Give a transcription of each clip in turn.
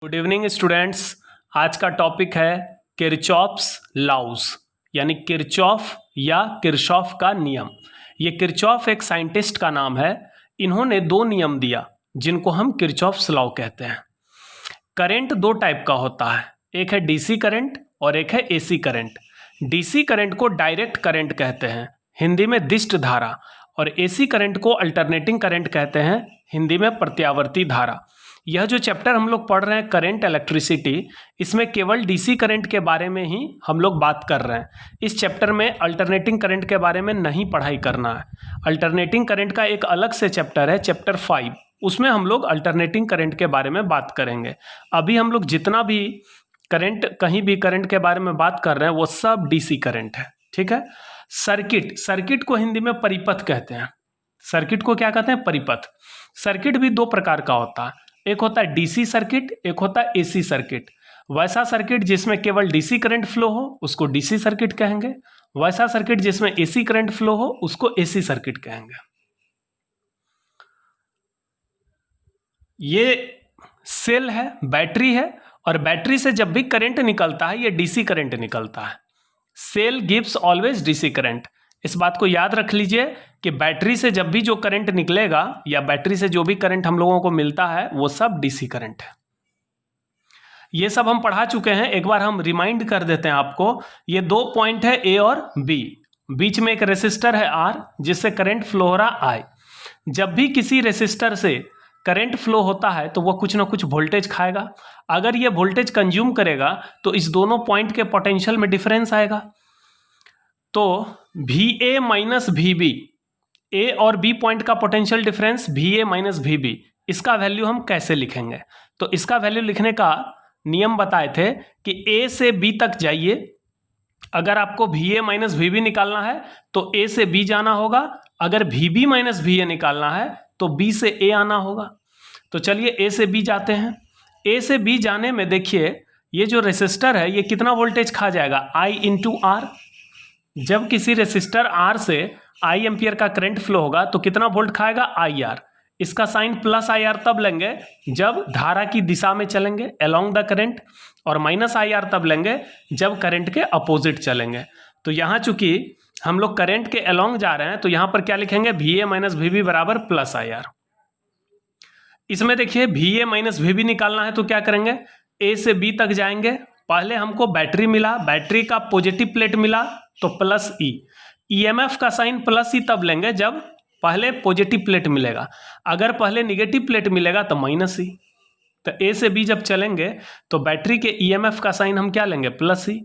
Good evening students. आज का topic है किरचॉफ्स लॉज यानी किरचॉफ या किरचॉफ का नियम। ये किरचॉफ एक साइंटिस्ट का नाम है। इन्होंने दो नियम दिया जिनको हम किरचॉफ्स लॉ कहते हैं। करंट दो टाइप का होता है, एक है डीसी करंट और एक है एसी करंट। डीसी करंट को डायरेक्ट करंट कहते हैं, हिंदी में दिष्ट धारा, और एसी करंट को अल्टरनेटिंग करंट कहते हैं, हिंदी में प्रत्यावर्ती धारा। यह जो चैप्टर हम लोग पढ़ रहे हैं करंट इलेक्ट्रिसिटी, इसमें केवल डीसी करंट के बारे में ही हम लोग बात कर रहे हैं। इस चैप्टर में अल्टरनेटिंग करंट के बारे में नहीं पढ़ाई करना है। अल्टरनेटिंग करंट का एक अलग से चैप्टर है, चैप्टर 5, उसमें हम लोग अल्टरनेटिंग करंट के बारे में बात करेंगे। अभी हम लोग जितना भी करंट, कहीं भी करंट के बारे में बात कर रहे हैं वो सब डीसी करंट है, ठीक है। सर्किट को हिंदी में परिपथ कहते हैं। सर्किट को क्या कहते हैं? परिपथ। सर्किट भी दो प्रकार का होता है, एक होता है डीसी सर्किट, एक होता है एसी सर्किट। वैसा सर्किट जिसमें केवल डीसी करंट फ्लो हो उसको डीसी सर्किट कहेंगे, वैसा सर्किट जिसमें एसी करंट फ्लो हो उसको एसी सर्किट कहेंगे। ये सेल है, बैटरी है, और बैटरी से जब भी करंट निकलता है ये डीसी करंट निकलता है। Cell gives always DC current. इस बात को याद रख लीजिए कि बैटरी से जब भी जो करंट निकलेगा या बैटरी से जो भी करंट हम लोगों को मिलता है वो सब डीसी करंट है। ये सब हम पढ़ा चुके हैं, एक बार हम रिमाइंड कर देते हैं आपको। ये दो पॉइंट है ए और बी, बीच में एक रेसिस्टर है आर जिससे करंट फ्लो हो रहा आई। जब भी किसी रेसिस्टर से करंट फ्लो होता है तो वह कुछ ना कुछ वोल्टेज खाएगा। अगर ये वोल्टेज कंज्यूम करेगा तो इस दोनों पॉइंट के पोटेंशियल में डिफरेंस आएगा। तो VA माइनस VB, ए और बी पॉइंट का potential difference VA minus VB, इसका वैल्यू हम कैसे लिखेंगे? तो इसका वैल्यू लिखने का नियम बताए थे कि A से B तक जाइए। अगर आपको VA माइनस VB निकालना है तो A से B जाना होगा, अगर VB माइनस VA निकालना है तो B से A आना होगा। तो चलिए A से B जाते हैं। A से B जाने में देखिए ये जो रेसिस्टर है ये कितना वोल्टेज खा जाएगा? I into R। जब किसी रेसिस्टर R से I एम्पियर का करंट फ्लो होगा तो कितना वोल्ट खाएगा? IR। इसका साइन प्लस IR तब लेंगे जब धारा की दिशा में चलेंगे अलोंग द करंट, और माइनस IR तब लेंगे जब करंट के अपोजिट चलेंगे। तो यहाँ चूंकि हम लोग करंट के अलोंग जा रहे हैं तो यहाँ पर क्या लिखेंगे? VA माइनस VB बराबर प्लस IR। इसमें देखिए VA माइनस VB निकालना है तो क्या करेंगे? A से B तक जाएंगे। पहले हमको बैटरी मिला, बैटरी का पॉजिटिव प्लेट मिला तो प्लस ई। ईएमएफ का साइन प्लस ई तब लेंगे जब पहले पॉजिटिव प्लेट मिलेगा, अगर पहले निगेटिव प्लेट मिलेगा तो माइनस ई। तो ए से बी जब चलेंगे तो बैटरी के ईएमएफ का साइन हम क्या लेंगे? प्लस ई।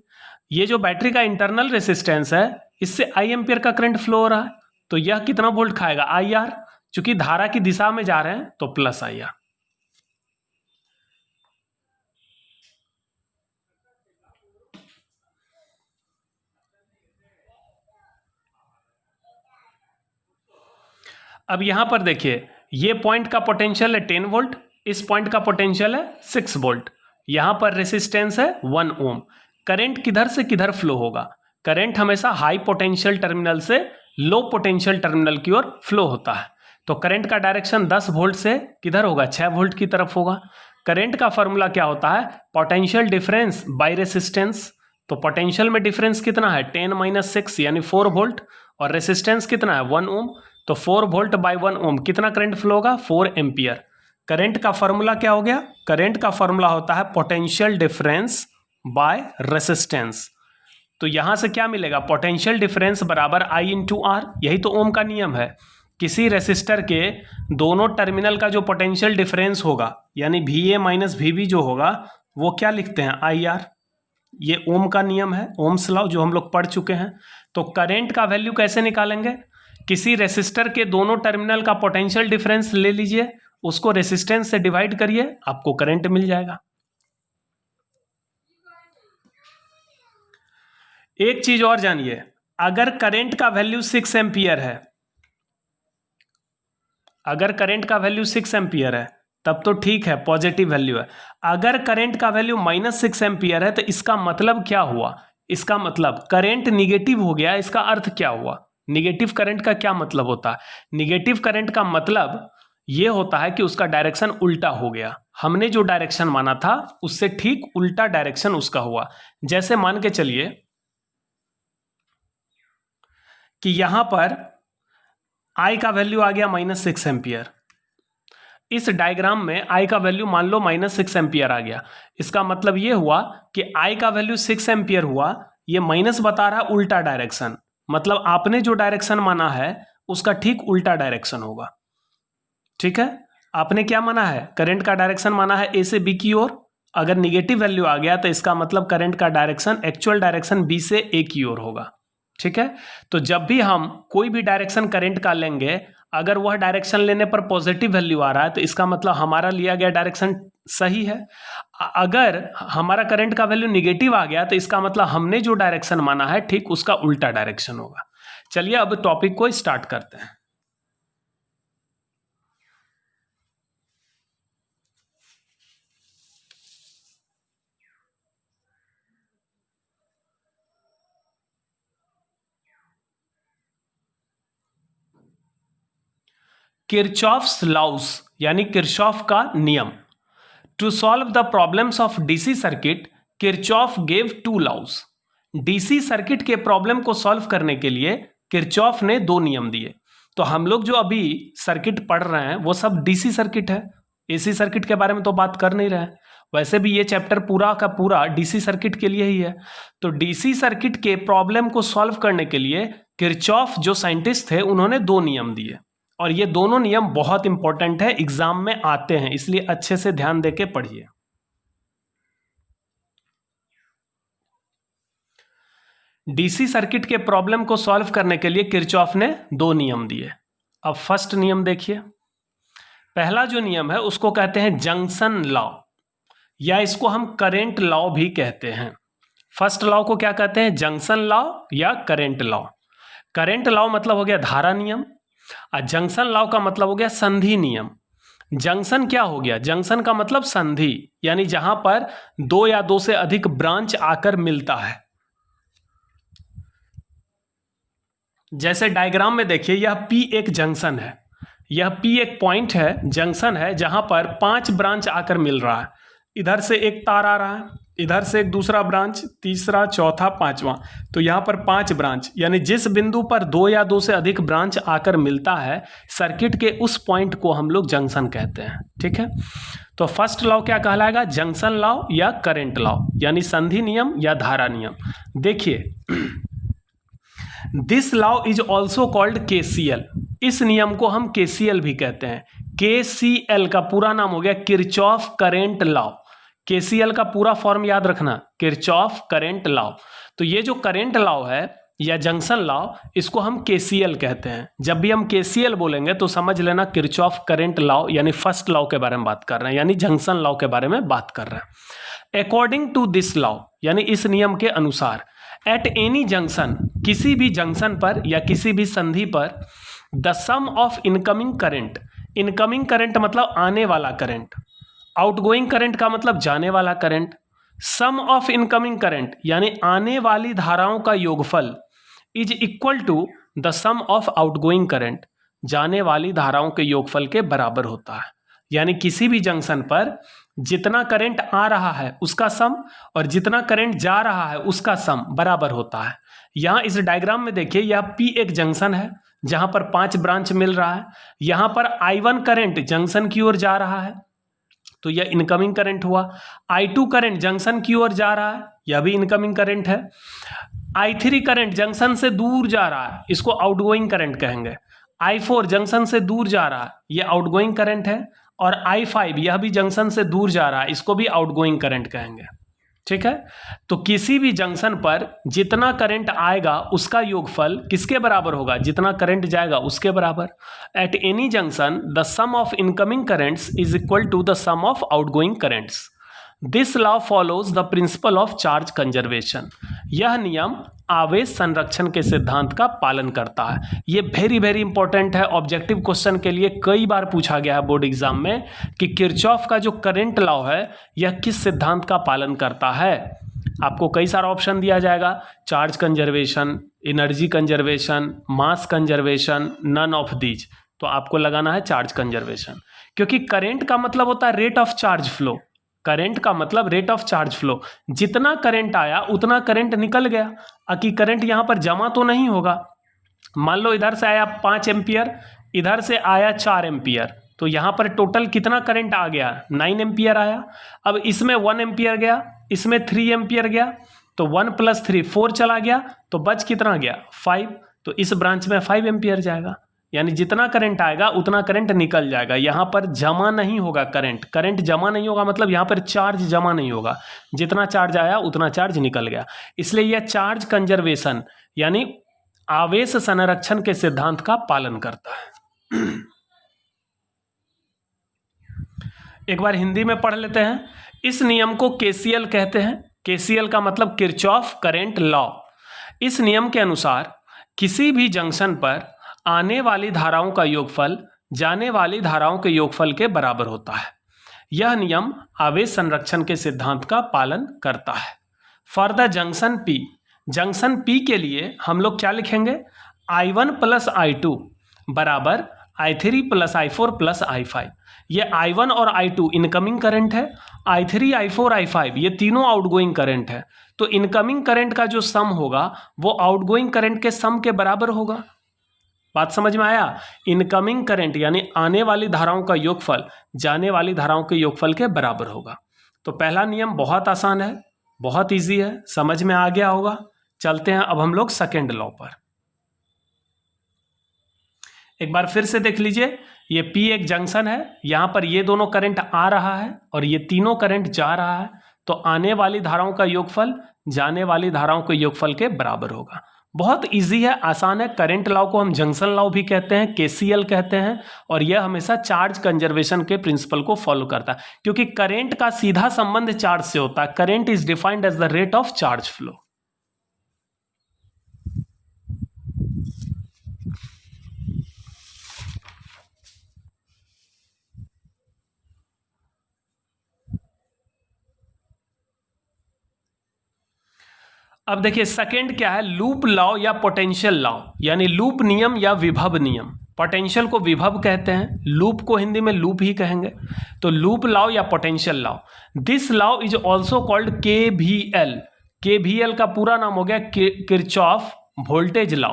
ये जो बैटरी का इंटरनल रेसिस्टेंस है इससे आई एम्पियर का करंट फ्लो हो रहा है तो यह कितना वोल्ट खाएगा? IR। चूंकि धारा की दिशा में जा रहे हैं तो प्लस IR। अब यहां पर देखिए ये पॉइंट का पोटेंशियल है 10 वोल्ट, इस पॉइंट का पोटेंशियल है 6 वोल्ट, यहां पर रेसिस्टेंस है 1 ओम। करंट किधर से किधर फ्लो होगा? करंट हमेशा हाई पोटेंशियल टर्मिनल से लो पोटेंशियल टर्मिनल की ओर फ्लो होता है। तो करंट का डायरेक्शन 10 वोल्ट से किधर होगा? 6 वोल्ट की तरफ होगा। करंट का फॉर्मूला क्या होता है? Potential difference bye resistance. तो पोटेंशियल में डिफरेंस कितना है? 10 माइनस 6 यानी 4 वोल्ट, और रेसिस्टेंस कितना है? 1 ओम। तो 4 वोल्ट बाय 1 ओम कितना करंट फ्लो होगा? 4 एम्पियर। करंट का फॉर्मूला क्या हो गया? करंट का फॉर्मूला होता है पोटेंशियल डिफरेंस बाय रेसिस्टेंस। तो यहां से क्या मिलेगा? पोटेंशियल डिफरेंस बराबर I इंटू आर। यही तो ओम का नियम है। किसी रेसिस्टर के दोनों टर्मिनल का जो पोटेंशियल डिफरेंस होगा यानी VA माइनस VB जो होगा वो क्या लिखते हैं? IR। ये ओम का नियम है, ओम्स लॉ जो हम लोग पढ़ चुके हैं। तो करंट का वैल्यू कैसे निकालेंगे? किसी रेसिस्टर के दोनों टर्मिनल का पोटेंशियल डिफरेंस ले लीजिए, उसको रेसिस्टेंस से डिवाइड करिए, आपको करंट मिल जाएगा। एक चीज और जानिए, अगर करंट का वैल्यू 6 एम्पियर है, अगर करंट का वैल्यू 6 एम्पियर है तब तो ठीक है, पॉजिटिव वैल्यू है। अगर करंट का वैल्यू -6 एम्पियर है तो इसका मतलब क्या हुआ? इसका मतलब करंट निगेटिव हो गया। इसका अर्थ क्या हुआ? निगेटिव करंट का क्या मतलब होता है? निगेटिव करंट का मतलब ये होता है कि उसका डायरेक्शन उल्टा हो गया, हमने जो डायरेक्शन माना था उससे ठीक उल्टा डायरेक्शन उसका हुआ। जैसे मान के चलिए कि यहां पर I का वैल्यू आ गया -6 एम्पियर, इस डायग्राम में I का वैल्यू मान लो -6 एम्पियर आ गया। इसका मतलब ये हुआ कि I का वैल्यू 6 एम्पियर हुआ, ये माइनस बता रहा है उल्टा डायरेक्शन, मतलब आपने जो डायरेक्शन माना है उसका ठीक उल्टा डायरेक्शन होगा। ठीक है, आपने क्या माना है, करंट का डायरेक्शन माना है A से B की ओर, अगर निगेटिव वैल्यू आ गया तो इसका मतलब करंट का डायरेक्शन एक्चुअल डायरेक्शन B से A की ओर होगा। ठीक है, तो जब भी हम कोई भी डायरेक्शन करंट का लेंगे, अगर वह डायरेक्शन लेने पर पॉजिटिव वैल्यू आ रहा है तो इसका मतलब हमारा लिया गया डायरेक्शन सही है। अगर हमारा करंट का वैल्यू निगेटिव आ गया तो इसका मतलब हमने जो डायरेक्शन माना है ठीक उसका उल्टा डायरेक्शन होगा। चलिए अब टॉपिक को स्टार्ट करते हैं। किरचॉफ्स लॉस यानी किरचॉफ का नियम। To solve the problems of DC circuit Kirchhoff gave 2 laws. DC circuit के प्रॉब्लम को सॉल्व करने के लिए किरचॉफ ने 2 नियम दिए। तो हम लोग जो अभी सर्किट पढ़ रहे हैं वो सब डीसी सर्किट है, एसी सर्किट के बारे में तो बात कर नहीं रहे हैं। वैसे भी ये चैप्टर पूरा का पूरा डीसी सर्किट के लिए ही है। तो डीसी सर्किट के प्रॉब्लम को सॉल्व करने के लिए किरचॉफ जो साइंटिस्ट थे उन्होंने 2 नियम दिए, और ये दोनों नियम बहुत इंपॉर्टेंट है, एग्जाम में आते हैं, इसलिए अच्छे से ध्यान देके पढ़िए। डीसी सर्किट के प्रॉब्लम को सॉल्व करने के लिए किरचॉफ ने 2 नियम दिए। अब फर्स्ट नियम देखिए। पहला जो नियम है उसको कहते हैं जंक्शन लॉ, या इसको हम करेंट लॉ भी कहते हैं। फर्स्ट लॉ को क्या कहते हैं, जंक्शन लॉ या करेंट लॉ। करेंट लॉ मतलब हो गया धारा नियम, और जंक्शन लॉ का मतलब हो गया संधि नियम। जंक्शन क्या हो गया, जंक्शन का मतलब संधि, यानी जहां पर 2 या 2 से अधिक ब्रांच आकर मिलता है। जैसे डायग्राम में देखिए, यह P एक जंक्शन है, यह P एक पॉइंट है, जंक्शन है, जहां पर 5 ब्रांच आकर मिल रहा है। इधर से एक तार आ रहा है, इधर से एक दूसरा ब्रांच, तीसरा, चौथा, 5वां, तो यहाँ पर 5 ब्रांच, यानी जिस बिंदु पर 2 या 2 से अधिक ब्रांच आकर मिलता है सर्किट के, उस पॉइंट को हम लोग जंक्शन कहते हैं। ठीक है, तो फर्स्ट लॉ क्या कहलाएगा, जंक्शन लॉ या करंट लॉ, यानी संधि नियम या धारा नियम। देखिए, this law is also called KCL। इस नियम को हम KCL भी कहते हैं। KCL का पूरा नाम हो गया किरचॉफ करेंट लॉ। KCL का पूरा फॉर्म याद रखना, किरचॉफ करेंट लॉ। तो ये जो करेंट लॉ है या जंक्शन लॉ, इसको हम KCL कहते हैं। जब भी हम KCL बोलेंगे तो समझ लेना किरचॉफ करेंट लॉ यानी फर्स्ट लॉ के बारे में बात कर रहे हैं, यानी जंक्शन लॉ के बारे में बात कर रहे हैं। अकॉर्डिंग टू दिस लॉ, यानी इस नियम के अनुसार, एट एनी जंक्शन, किसी भी जंक्शन पर या किसी भी संधि पर, the sum of incoming current, incoming current मतलब आने वाला करंट, आउटगोइंग करंट का मतलब जाने वाला current, sum of incoming current यानी आने वाली धाराओं का योगफल, is equal to the sum of outgoing current, जाने वाली धाराओं के योगफल के बराबर होता है। यानी किसी भी जंक्शन पर जितना करंट आ रहा है उसका सम और जितना करंट जा रहा है उसका सम बराबर होता है। यहाँ इस डायग्राम में देखिए, यह P एक जंक्शन है जहां पर 5 ब्रांच मिल रहा है। यहां पर I1 करंट जंक्शन की ओर जा रहा है, तो यह इनकमिंग करंट हुआ। I2 करंट जंक्शन की ओर जा रहा है, यह भी इनकमिंग करंट है। I3 करंट जंक्शन से दूर जा रहा है, इसको आउटगोइंग करंट कहेंगे। I4 जंक्शन से दूर जा रहा है, यह आउटगोइंग करंट है। और I5 यह भी जंक्शन से दूर जा रहा है, इसको भी आउटगोइंग करंट कहेंगे। ठीक है, तो किसी भी जंक्शन पर जितना करंट आएगा उसका योगफल किसके बराबर होगा, जितना करंट जाएगा उसके बराबर। At any junction the sum of incoming currents is equal to the sum of outgoing currents. This law follows the principle of charge conservation. यह नियम आवेश संरक्षण के सिद्धांत का पालन करता है। ये वेरी वेरी इंपॉर्टेंट है, ऑब्जेक्टिव क्वेश्चन के लिए कई बार पूछा गया है बोर्ड एग्जाम में कि किरचॉफ का जो करंट लॉ है यह किस सिद्धांत का पालन करता है। आपको कई सारा ऑप्शन दिया जाएगा, charge conservation, energy conservation, mass conservation, none of these. तो आपको लगाना है चार्ज कंजर्वेशन, क्योंकि करंट का मतलब होता है rate of charge flow. Current का मतलब रेट ऑफ चार्ज फ्लो, जितना करंट आया उतना करंट निकल गया। कि करंट यहाँ पर जमा तो नहीं होगा। मान लो इधर से आया 5 एम्पियर, इधर से आया 4 एम्पियर, तो यहाँ पर टोटल कितना करंट आ गया, 9 एम्पियर आया। अब इसमें 1 एम्पियर गया, इसमें 3 एम्पियर गया, तो 1 + 3 4 चला गया, तो बच कितना गया 5। तो इस ब्रांच में 5 एम्पियर जाएगा, यानी जितना करंट आएगा उतना करंट निकल जाएगा। यहाँ पर जमा नहीं होगा करंट, करंट जमा नहीं होगा मतलब यहाँ पर चार्ज जमा नहीं होगा, जितना चार्ज आया उतना चार्ज निकल गया। इसलिए यह चार्ज कंजर्वेशन यानी आवेश संरक्षण के सिद्धांत का पालन करता है। एक बार हिंदी में पढ़ लेते हैं। इस नियम को केसीएल कहते हैं। केसीएल का मतलब किरचॉफ करंट लॉ। इस नियम के अनुसार किसी भी जंक्शन पर आने वाली धाराओं का योगफल जाने वाली धाराओं के योगफल के बराबर होता है। यह नियम आवेश संरक्षण के सिद्धांत का पालन करता है। For the junction P, junction P के लिए हम लोग क्या लिखेंगे, I1 + I2 बराबर I3 + I4 + I5। ये I1 और I2 इनकमिंग करंट है, I3 I4 I5 ये तीनों आउटगोइंग करंट है। तो इनकमिंग करंट का जो सम होगा वो आउटगोइंग करंट के सम के बराबर होगा। बात समझ में आया। इनकमिंग करंट यानी आने वाली धाराओं का योगफल जाने वाली धाराओं के योगफल के बराबर होगा। तो पहला नियम बहुत आसान है, बहुत इजी है, समझ में आ गया होगा। चलते हैं अब हम लोग सेकेंड लॉ पर। एक बार फिर से देख लीजिए, ये P एक जंक्शन है, यहां पर ये दोनों करंट आ रहा है और ये तीनों करंट जा रहा है, तो आने वाली धाराओं का योगफल जाने वाली धाराओं के योगफल के बराबर होगा। बहुत इजी है, आसान है। करंट लॉ को हम जंक्शन लॉ भी कहते हैं, केसीएल कहते हैं, और यह हमेशा चार्ज कंजर्वेशन के प्रिंसिपल को फॉलो करता है, क्योंकि करंट का सीधा संबंध चार्ज से होता है। Current is defined as the rate of charge flow. अब देखिए सेकंड क्या है, लूप लॉ या पोटेंशियल लॉ, यानी लूप नियम या विभव नियम। पोटेंशियल को विभव कहते हैं, लूप को हिंदी में लूप ही कहेंगे। तो लूप लॉ या potential law, this law is also called KVL. KVL का पूरा नाम हो गया किरचॉफ वोल्टेज लॉ।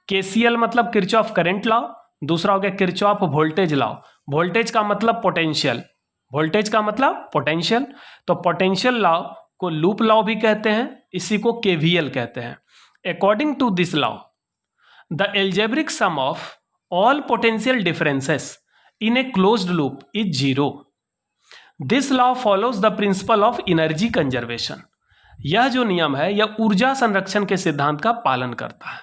केसीएल मतलब किरचॉफ करंट लॉ, दूसरा हो गया किरचॉफ वोल्टेज लॉ। वोल्टेज का मतलब पोटेंशियल, वोल्टेज का मतलब पोटेंशियल। तो पोटेंशियल लॉ को लूप लॉ भी कहते हैं, इसी को केवीएल कहते हैं। According to this law, the algebraic sum of all potential differences in a closed loop is 0। This law follows the principle of energy conservation. यह जो नियम है यह ऊर्जा संरक्षण के सिद्धांत का पालन करता है।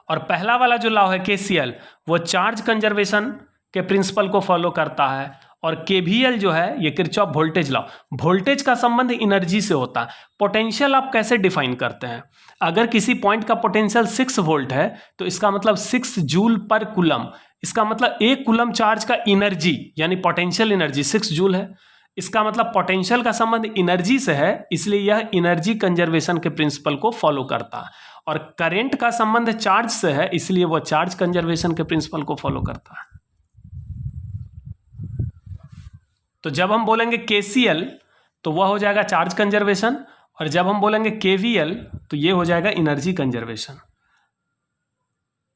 और पहला वाला जो लॉ है केसीएल, वो चार्ज कंजर्वेशन के प्रिंसिपल को फॉलो करता है, और केवीएल जो है ये किरचॉफ वोल्टेज लॉ। वोल्टेज का संबंध एनर्जी से होता है। पोटेंशियल आप कैसे डिफाइन करते हैं, अगर किसी पॉइंट का पोटेंशियल 6 वोल्ट है तो इसका मतलब 6 जूल पर कूलम, इसका मतलब 1 कूलम चार्ज का एनर्जी यानी पोटेंशियल एनर्जी 6 जूल है। इसका मतलब पोटेंशियल का संबंध एनर्जी से है, इसलिए यह एनर्जी कंजर्वेशन के प्रिंसिपल को फॉलो करता है। और करंट का संबंध चार्ज से है, इसलिए वह चार्ज कंजर्वेशन के प्रिंसिपल को फॉलो करता है। तो जब हम बोलेंगे केसीएल तो वह हो जाएगा चार्ज कंजर्वेशन, और जब हम बोलेंगे केवीएल तो ये हो जाएगा एनर्जी कंजर्वेशन।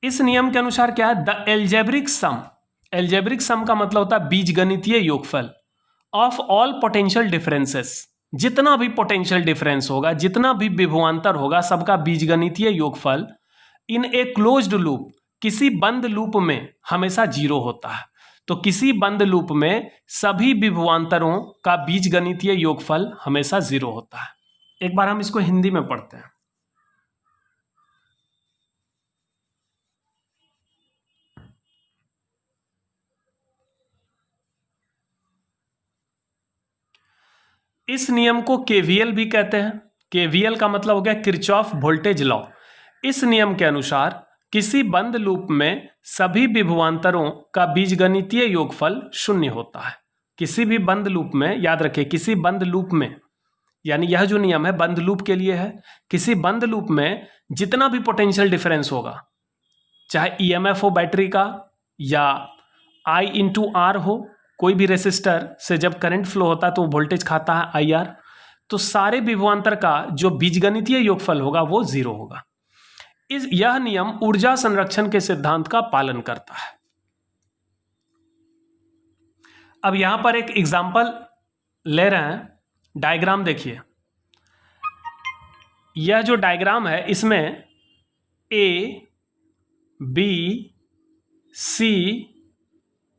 इस नियम के अनुसार क्या है, the algebraic some, algebraic sum का मतलब होता है बीजगणितीय योगफल ऑफ ऑल पोटेंशियल डिफरेंसेस। जितना भी पोटेंशियल डिफरेंस होगा, जितना भी विभवांतर होगा, सबका बीजगणितीय योगफल इन ए क्लोज्ड लूप, किसी बंद लूप में हमेशा 0 होता है। तो किसी बंद लूप में सभी विभवांतरों का बीजगणितीय योगफल हमेशा 0 होता है। एक बार हम इसको हिंदी में पढ़ते हैं। इस नियम को केवीएल भी कहते हैं। केवीएल का मतलब हो गया किरचॉफ वोल्टेज लॉ। इस नियम के अनुसार किसी बंद लूप में सभी विभवांतरों का बीजगणितीय योगफल 0 होता है। किसी भी बंद लूप में, याद रखिए किसी बंद लूप में, यानी यह जो नियम है बंद लूप के लिए है। किसी बंद लूप में जितना भी पोटेंशियल डिफरेंस होगा, चाहे ईएमएफ हो बैटरी का या I इंटू आर हो, कोई भी रेसिस्टर से जब करंट फ्लो होता है तो वो वोल्टेज खाता है IR, तो सारे विभवांतर का जो बीजगणितीय योगफल होगा वो 0 होगा। यह नियम ऊर्जा संरक्षण के सिद्धांत का पालन करता है। अब यहां पर एक एग्जाम्पल ले रहे हैं, डायग्राम देखिए। यह जो डायग्राम है इसमें A, B, C,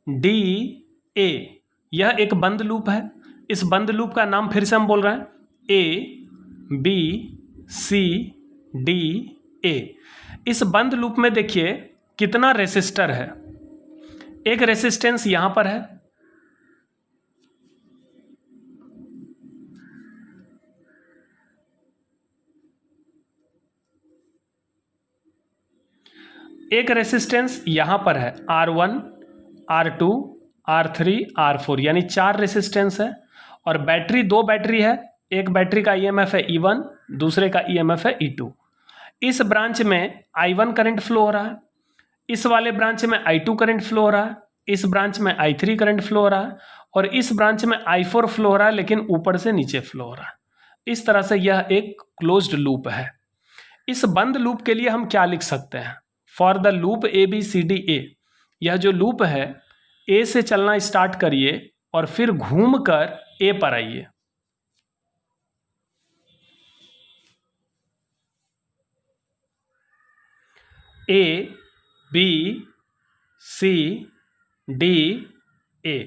D, A यह एक बंद लूप है। इस बंद लूप का नाम फिर से हम बोल रहे हैं A, B, C, D, A। इस बंद लूप में देखिए कितना रेसिस्टर है। एक रेसिस्टेंस यहां पर है, एक रेसिस्टेंस यहां पर है R1, R2, R3, R4 यानी 4 रेसिस्टेंस है। और बैटरी, 2 बैटरी है, एक बैटरी का ईएमएफ है E1, दूसरे का ईएमएफ है E2। इस ब्रांच में I1 करंट फ्लो हो रहा है, इस वाले ब्रांच में I2 करंट फ्लो हो रहा है, इस ब्रांच में I3 करंट फ्लो हो रहा है और इस ब्रांच में I4 फ्लो हो रहा है, लेकिन ऊपर से नीचे फ्लो हो रहा है। इस तरह से यह एक क्लोज्ड लूप है। इस बंद लूप के लिए हम क्या लिख सकते हैं? फॉर द लूप ABCDA, यह जो लूप है A से चलना स्टार्ट करिए और फिर घूमकर A पर आइए। A, B, C, D, A।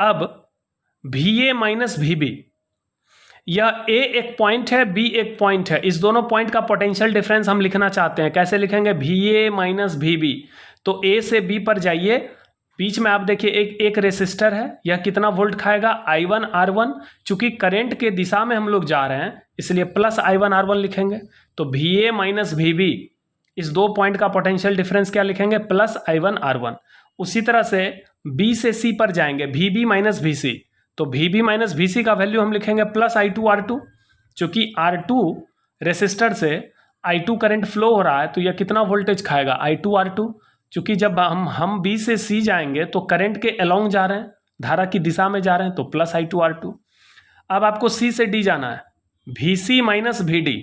अब VA माइनस VB, यह A एक पॉइंट है, B एक पॉइंट है। इस दोनों पॉइंट का पोटेंशियल डिफरेंस हम लिखना चाहते हैं। कैसे लिखेंगे? VA minus VB। तो A से B पर जाइए, बीच में आप देखिए एक रेसिस्टर है, यह कितना वोल्ट खाएगा? I1 R1। चूंकि करंट के दिशा में हम लोग जा रहे हैं इसलिए प्लस I1 R1 लिखेंगे। तो VA माइनस VB, इस दो पॉइंट का पोटेंशियल डिफरेंस क्या लिखेंगे? Plus I1 R1। उसी तरह से B से C पर जाएंगे, VB माइनस VC। तो VB माइनस VC का वैल्यू हम लिखेंगे प्लस I2 R2। चूंकि R2 रेसिस्टर से I2 करंट फ्लो हो रहा है तो यह कितना वोल्टेज खाएगा? I2 R2। चूंकि जब हम B से C जाएंगे तो करंट के अलोंग जा रहे हैं, धारा की दिशा में जा रहे हैं, तो प्लस I2 R2। अब आपको C से D जाना है, VC माइनस VD।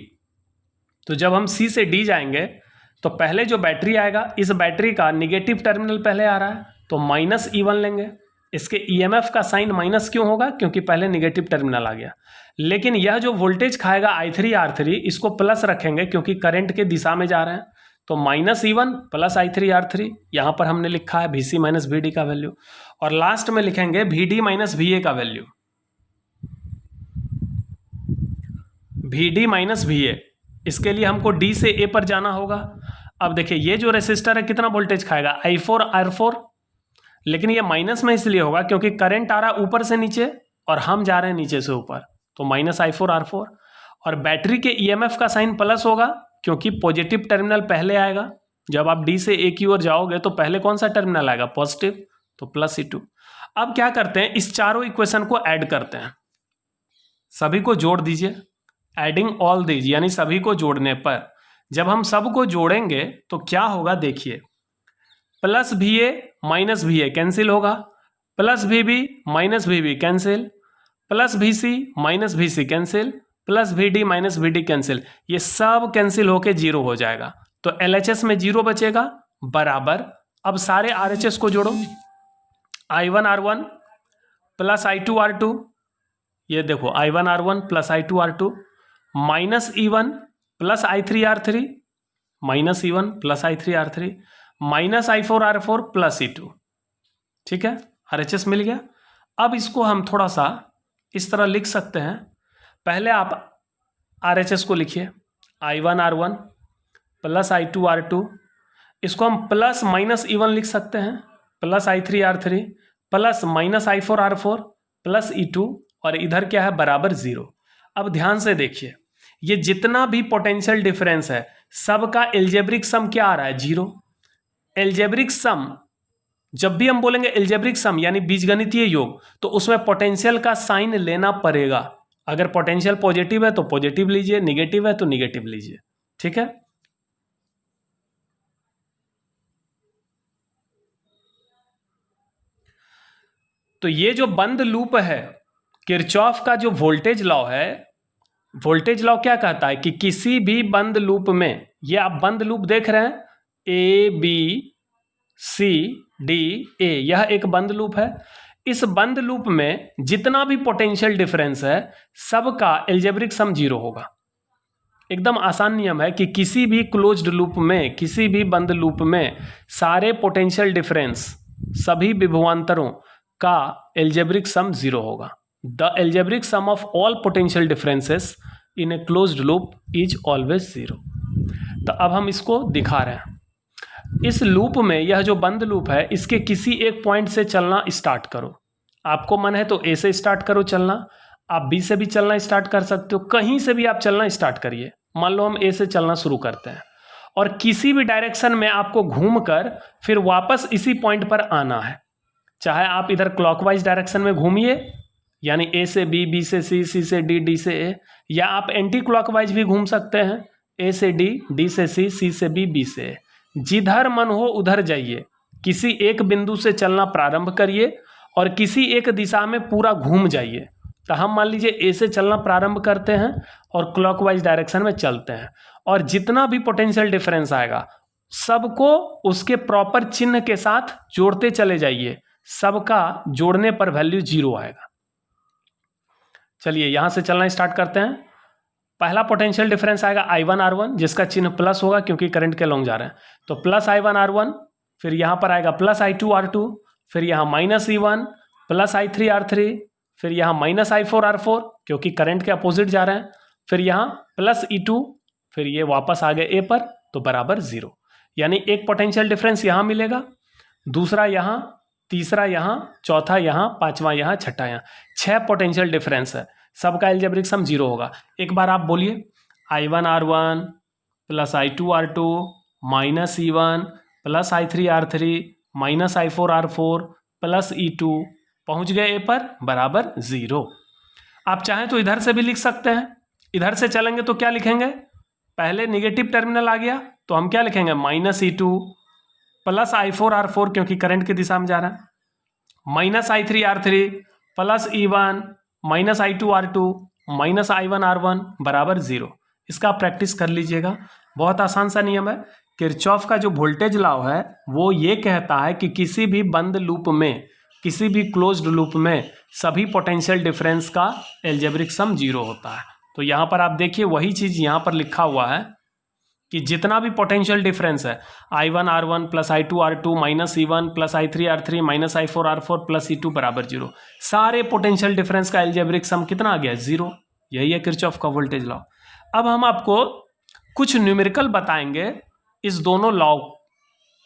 तो जब हम C से D जाएंगे तो पहले जो बैटरी आएगा, इस बैटरी का निगेटिव टर्मिनल पहले आ रहा है तो माइनस E1 लेंगे। इसके ईएमएफ का साइन माइनस क्यों होगा? क्योंकि पहले निगेटिव टर्मिनल आ गया। लेकिन यह जो वोल्टेज खाएगा I3 R3, इसको प्लस रखेंगे क्योंकि करंट के दिशा में जा रहे हैं। तो minus E1 plus I3 R3, यहाँ पर हमने लिखा है VC माइनस VD का वैल्यू। और लास्ट में लिखेंगे VD माइनस VA का वैल्यू, VD माइनस VA। इसके लिए हमको D से A पर जाना होगा। अब देखिए ये जो रेसिस्टर है कितना वोल्टेज खाएगा? I4 R4। लेकिन ये माइनस में इसलिए होगा क्योंकि करंट आ रहा है ऊपर से नीचे और हम जा रहे हैं नीचे से ऊपर, तो माइनस I4 R4। और बैटरी के ईएमएफ का साइन प्लस होगा क्योंकि पॉजिटिव टर्मिनल पहले आएगा। जब आप D से A की ओर जाओगे तो पहले कौन सा टर्मिनल आएगा? पॉजिटिव, तो प्लस E2। अब क्या करते हैं, इस चारों इक्वेशन को ऐड करते हैं, सभी को जोड़ दीजिए। एडिंग ऑल दीज यानी सभी को जोड़ने पर जब हम सबको जोड़ेंगे तो क्या होगा देखिए, plus VA minus VA cancel होगा, plus VB minus VB cancel, plus VC minus VC cancel, plus VD minus VD cancel. ये सब कैंसिल होके 0 हो जाएगा। तो LHS में 0 बचेगा बराबर। अब सारे RHS को जोड़ो, I1 R1 plus I2 R2, ये देखो I1 R1 plus I2 R2, minus E1 plus I3 R3, minus E1 plus I3 R3, minus I4 R4 plus E2। ठीक है, RHS मिल गया। अब इसको हम थोड़ा सा इस तरह लिख सकते हैं। पहले आप RHS को लिखिए, I1 R1 plus I2 R2, इसको हम प्लस माइनस E1 लिख सकते हैं, plus I3 R3 plus minus I4 R4 plus E2, और इधर क्या है? बराबर 0। अब ध्यान से देखिए, ये जितना भी पोटेंशियल डिफरेंस है सबका एल्जेब्रिक सम क्या आ रहा है? 0। एल्जेब्रिक सम, जब भी हम बोलेंगे एल्जेब्रिक सम यानी बीजगणितीय योग, तो उसमें पोटेंशियल का साइन लेना पड़ेगा। अगर पोटेंशियल पॉजिटिव है तो पॉजिटिव लीजिए, निगेटिव है तो निगेटिव लीजिए। ठीक है, तो ये जो बंद लूप है, किरचॉफ का जो वोल्टेज लॉ है, वोल्टेज लॉ क्या कहता है कि किसी भी बंद लूप में, ये आप बंद लूप देख रहे हैं, A B C D A, यह एक बंद लूप है। इस बंद लूप में जितना भी पोटेंशियल डिफरेंस है सबका एल्जेब्रिक सम 0 होगा। एकदम आसान नियम है कि किसी भी क्लोज्ड लूप में, किसी भी बंद लूप में सारे पोटेंशियल डिफरेंस, सभी विभवांतरों का एल्जेब्रिक सम 0 होगा। The algebraic sum of all potential differences in a closed loop is always 0। तो अब हम इसको दिखा रहे हैं। इस लूप में, यह जो बंद लूप है, इसके किसी एक पॉइंट से चलना स्टार्ट करो। आपको मन है तो ए से स्टार्ट करो चलना, आप बी से भी चलना स्टार्ट कर सकते हो, कहीं से भी आप चलना स्टार्ट करिए। मान लो हम ए से चलना शुरू करते हैं और किसी भी डायरेक्शन में आपको घूमकर फिर वापस इसी पॉइंट पर आना है। चाहे आप इधर क्लॉकवाइज डायरेक्शन में घूमिए, यानी ए से बी, बी से सी, सी से डी, डी से ए, या आप एंटी क्लॉकवाइज भी घूम सकते हैं, ए से डी, डी से सी से बी, बी से ए। जिधर मन हो उधर जाइए, किसी एक बिंदु से चलना प्रारंभ करिए और किसी एक दिशा में पूरा घूम जाइए। तो हम मान लीजिए ए से चलना प्रारंभ करते हैं और क्लॉकवाइज डायरेक्शन में चलते हैं, और जितना भी पोटेंशियल डिफरेंस आएगा सबको उसके प्रॉपर चिन्ह के साथ जोड़ते चले जाइए। सबका जोड़ने पर वैल्यू 0 आएगा। चलिए यहां से चलना स्टार्ट करते हैं। पहला पोटेंशियल डिफरेंस आएगा I1 R1, जिसका चिन्ह प्लस होगा क्योंकि करंट के लॉन्ग जा रहे हैं। तो प्लस I1 R1, फिर यहां पर आएगा प्लस I2 R2, फिर यहां minus E1, plus I3 R3, फिर यहाँ माइनस I4 R4 क्योंकि करंट के अपोजिट जा रहे हैं, फिर यहाँ प्लस E2, फिर ये वापस आ गए ए पर, तो बराबर 0। यानी एक पोटेंशियल डिफरेंस यहाँ मिलेगा, दूसरा यहाँ, तीसरा यहाँ, चौथा यहाँ, पांचवा यहाँ, छठा यहाँ। 6 पोटेंशियल डिफरेंस है, सबका एल्जेब्रिक सम 0 होगा। एक बार आप बोलिए, I1 R1 plus I2 R2 minus E1 plus I3 R3 minus I4 R4 plus E2, पहुंच गए ए पर, बराबर 0। आप चाहें तो इधर से भी लिख सकते हैं। इधर से चलेंगे तो क्या लिखेंगे, पहले निगेटिव टर्मिनल आ गया तो हम क्या लिखेंगे, minus E2 plus I4 R4 क्योंकि करंट की दिशा में जा रहा है, minus I3 R3 plus E1 minus I2 R2 minus I1 R1 बराबर 0। इसका आप प्रैक्टिस कर लीजिएगा, बहुत आसान सा नियम है। किरचॉफ का जो वोल्टेज लॉ है वो ये कहता है कि किसी भी बंद लूप में, किसी भी क्लोज्ड लूप में सभी पोटेंशियल डिफरेंस का एल्जेब्रिक सम 0 होता है। तो यहाँ पर आप देखिए वही चीज़ यहाँ पर लिखा हुआ है कि जितना भी पोटेंशियल डिफरेंस है, I1 R1 plus I2 R2 minus E1 plus I3 R3 minus I4 R4 plus E2 बराबर 0। सारे पोटेंशियल डिफरेंस का एल्जेब्रिक सम कितना आ गया, 0। यही है किरचॉफ का वोल्टेज लॉ। अब हम आपको कुछ न्यूमेरिकल बताएंगे इस दोनों लॉ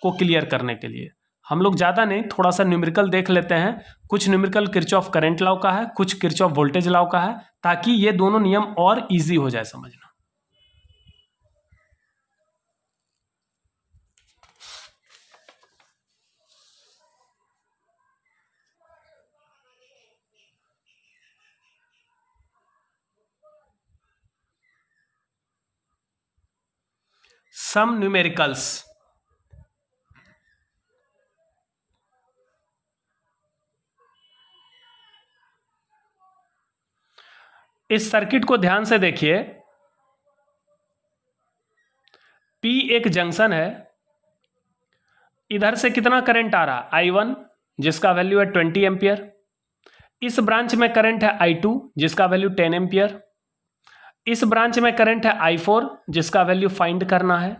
को क्लियर करने के लिए। हम लोग ज़्यादा नहीं, थोड़ा सा न्यूमेरिकल देख लेते हैं। कुछ न्यूमेरिकल किरचॉफ करंट लॉ का है, कुछ किरचॉफ वोल्टेज लॉ का है, ताकि ये दोनों नियम और इजी हो जाए समझना। सम न्यूमेरिकल्स। इस सर्किट को ध्यान से देखिए। P एक जंक्शन है, इधर से कितना करंट आ रहा है, I1 जिसका वैल्यू है 20 एम्पियर। इस ब्रांच में करंट है I2 जिसका वैल्यू 10 एम्पियर। इस ब्रांच में करंट है I4 जिसका वैल्यू फाइंड करना है,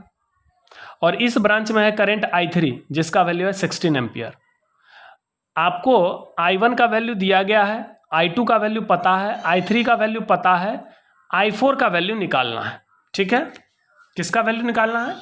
और इस ब्रांच में है करंट I3 जिसका वैल्यू है 16 एम्पियर। आपको I1 का वैल्यू दिया गया है, I2 का वैल्यू पता है, I3 का वैल्यू पता है, I4 का वैल्यू निकालना है। ठीक है, किसका वैल्यू निकालना है,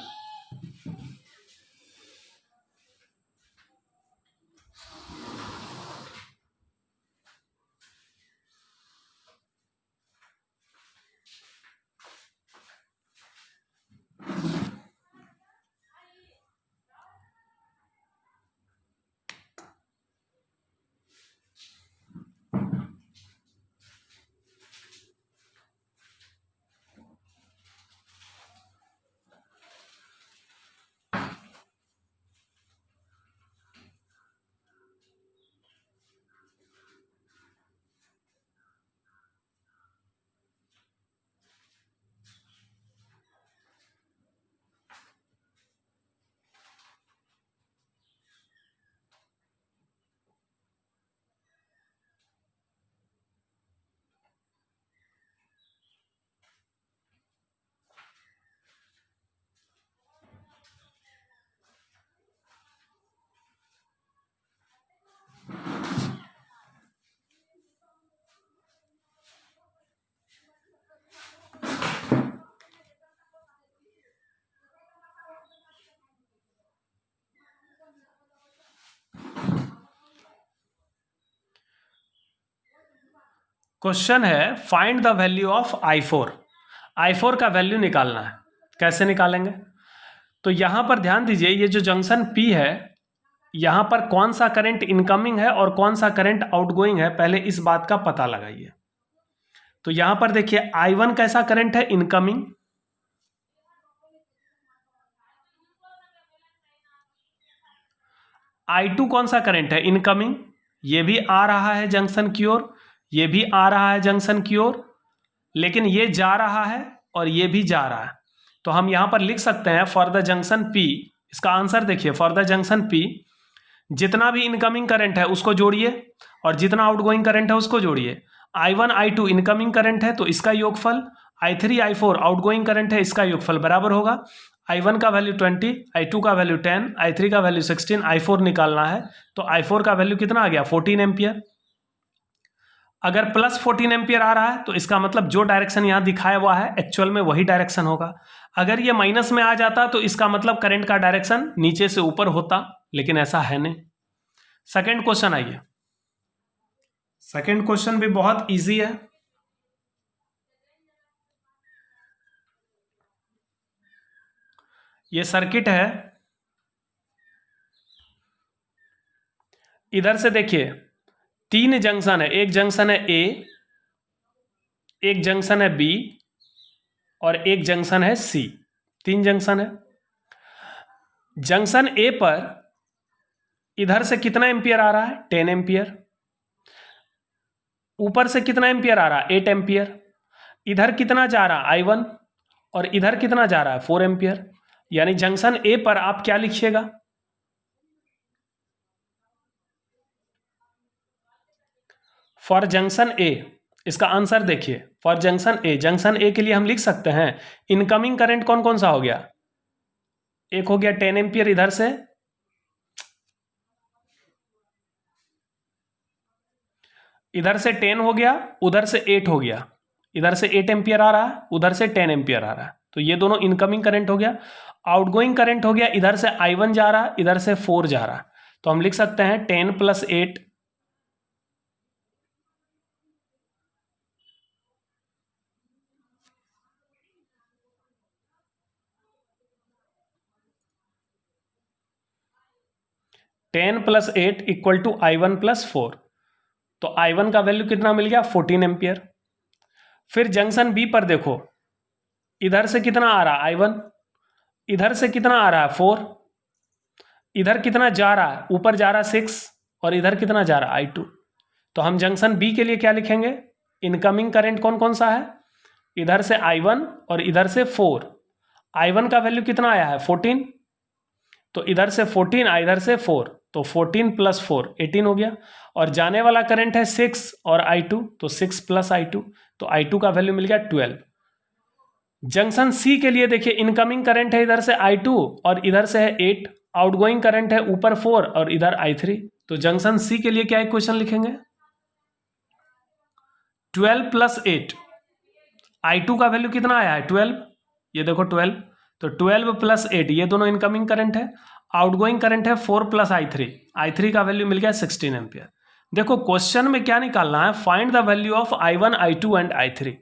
क्वेश्चन है find the value of I4। I4 का वैल्यू निकालना है। कैसे निकालेंगे? तो यहां पर ध्यान दीजिए, ये जो जंक्शन P है, यहां पर कौन सा करंट इनकमिंग है और कौन सा करंट आउटगोइंग है, पहले इस बात का पता लगाइए। तो यहां पर देखिए I1 कैसा करंट है, इनकमिंग। I2 कौन सा करंट है, इनकमिंग। ये भी आ रहा है जंक्शन की ओर, ये भी आ रहा है जंक्शन की ओर, लेकिन ये जा रहा है और ये भी जा रहा है। तो हम यहां पर लिख सकते हैं फॉर द जंक्शन P, इसका आंसर देखिए, फॉर द जंक्शन P जितना भी इनकमिंग करंट है उसको जोड़िए और जितना आउटगोइंग करंट है उसको जोड़िए। I1 I2 इनकमिंग करंट है तो इसका योगफल, I3 I4 आउटगोइंग करंट है, इसका योगफल बराबर होगा। I1 का वैल्यू 20, I2 का वैल्यू 10, I3 का वैल्यू 16, I4 निकालना है। तो I4 का वैल्यू कितना आ गया, 14 एम्पियर। अगर प्लस 14 एम्पियर आ रहा है तो इसका मतलब जो डायरेक्शन यहां दिखाया हुआ है एक्चुअल में वही डायरेक्शन होगा। अगर ये माइनस में आ जाता तो इसका मतलब करंट का डायरेक्शन नीचे से ऊपर होता, लेकिन ऐसा है नहीं। सेकंड क्वेश्चन आइए। सेकंड क्वेश्चन भी बहुत इजी है। ये सर्किट है, इधर से देखिए 3 जंक्शन है, एक जंक्शन है A, एक जंक्शन है B और एक जंक्शन है C। 3 जंक्शन है। जंक्शन A पर इधर से कितना एम्पियर आ रहा है, 10 एम्पियर। ऊपर से कितना एम्पियर आ रहा है, 8 एम्पियर। इधर कितना जा रहा है, I1, और इधर कितना जा रहा है, 4 एम्पियर। यानी जंक्शन A पर आप क्या लिखिएगा, फॉर जंक्शन A, इसका आंसर देखिए, फॉर जंक्शन A के लिए हम लिख सकते हैं इनकमिंग करंट कौन कौन सा हो गया, एक हो गया 10 एम्पियर इधर से, इधर से 10 हो गया, उधर से 8 हो गया। इधर से 8 एम्पियर आ रहा है, उधर से 10 एम्पियर आ रहा है, तो ये दोनों इनकमिंग करंट हो गया। आउटगोइंग करंट हो गया, इधर से I1 जा रहा है, इधर से 4 जा रहा है। तो हम लिख सकते हैं 10 + 8 10 + 8 = I1 + 4। तो I1 का वैल्यू कितना मिल गया, 14 एम्पियर। फिर जंक्शन B पर देखो, इधर से कितना आ रहा है, I1, इधर से कितना आ रहा है, 4, इधर कितना जा रहा है, ऊपर जा रहा है 6, और इधर कितना जा रहा है, I2। तो हम जंक्शन B के लिए क्या लिखेंगे, इनकमिंग करंट कौन कौन सा है, इधर से I1 और इधर से 4। I1 का वैल्यू कितना आया है, 14, तो इधर से 14 इधर से 4, तो 14 + 4 18 हो गया। और जाने वाला करंट है 6 और I2, तो 6 + I2, तो I2 का वैल्यू मिल गया 12। जंक्शन C के लिए देखिए इनकमिंग करंट है इधर से I2 और इधर से है 8, आउटगोइंग करंट है ऊपर 4 और इधर I3। तो जंक्शन C के लिए क्या इक्वेशन लिखेंगे, 12 + 8, I2 का वैल्यू कितना आया है, 12, ये देखो 12, तो 12 + 8 ये दोनों इनकमिंग करंट है, आउटगोइंग करंट है 4 + I3 का वैल्यू मिल गया 16 एम्पियर। देखो क्वेश्चन में क्या निकालना है, find the value of I1 I2 and I3।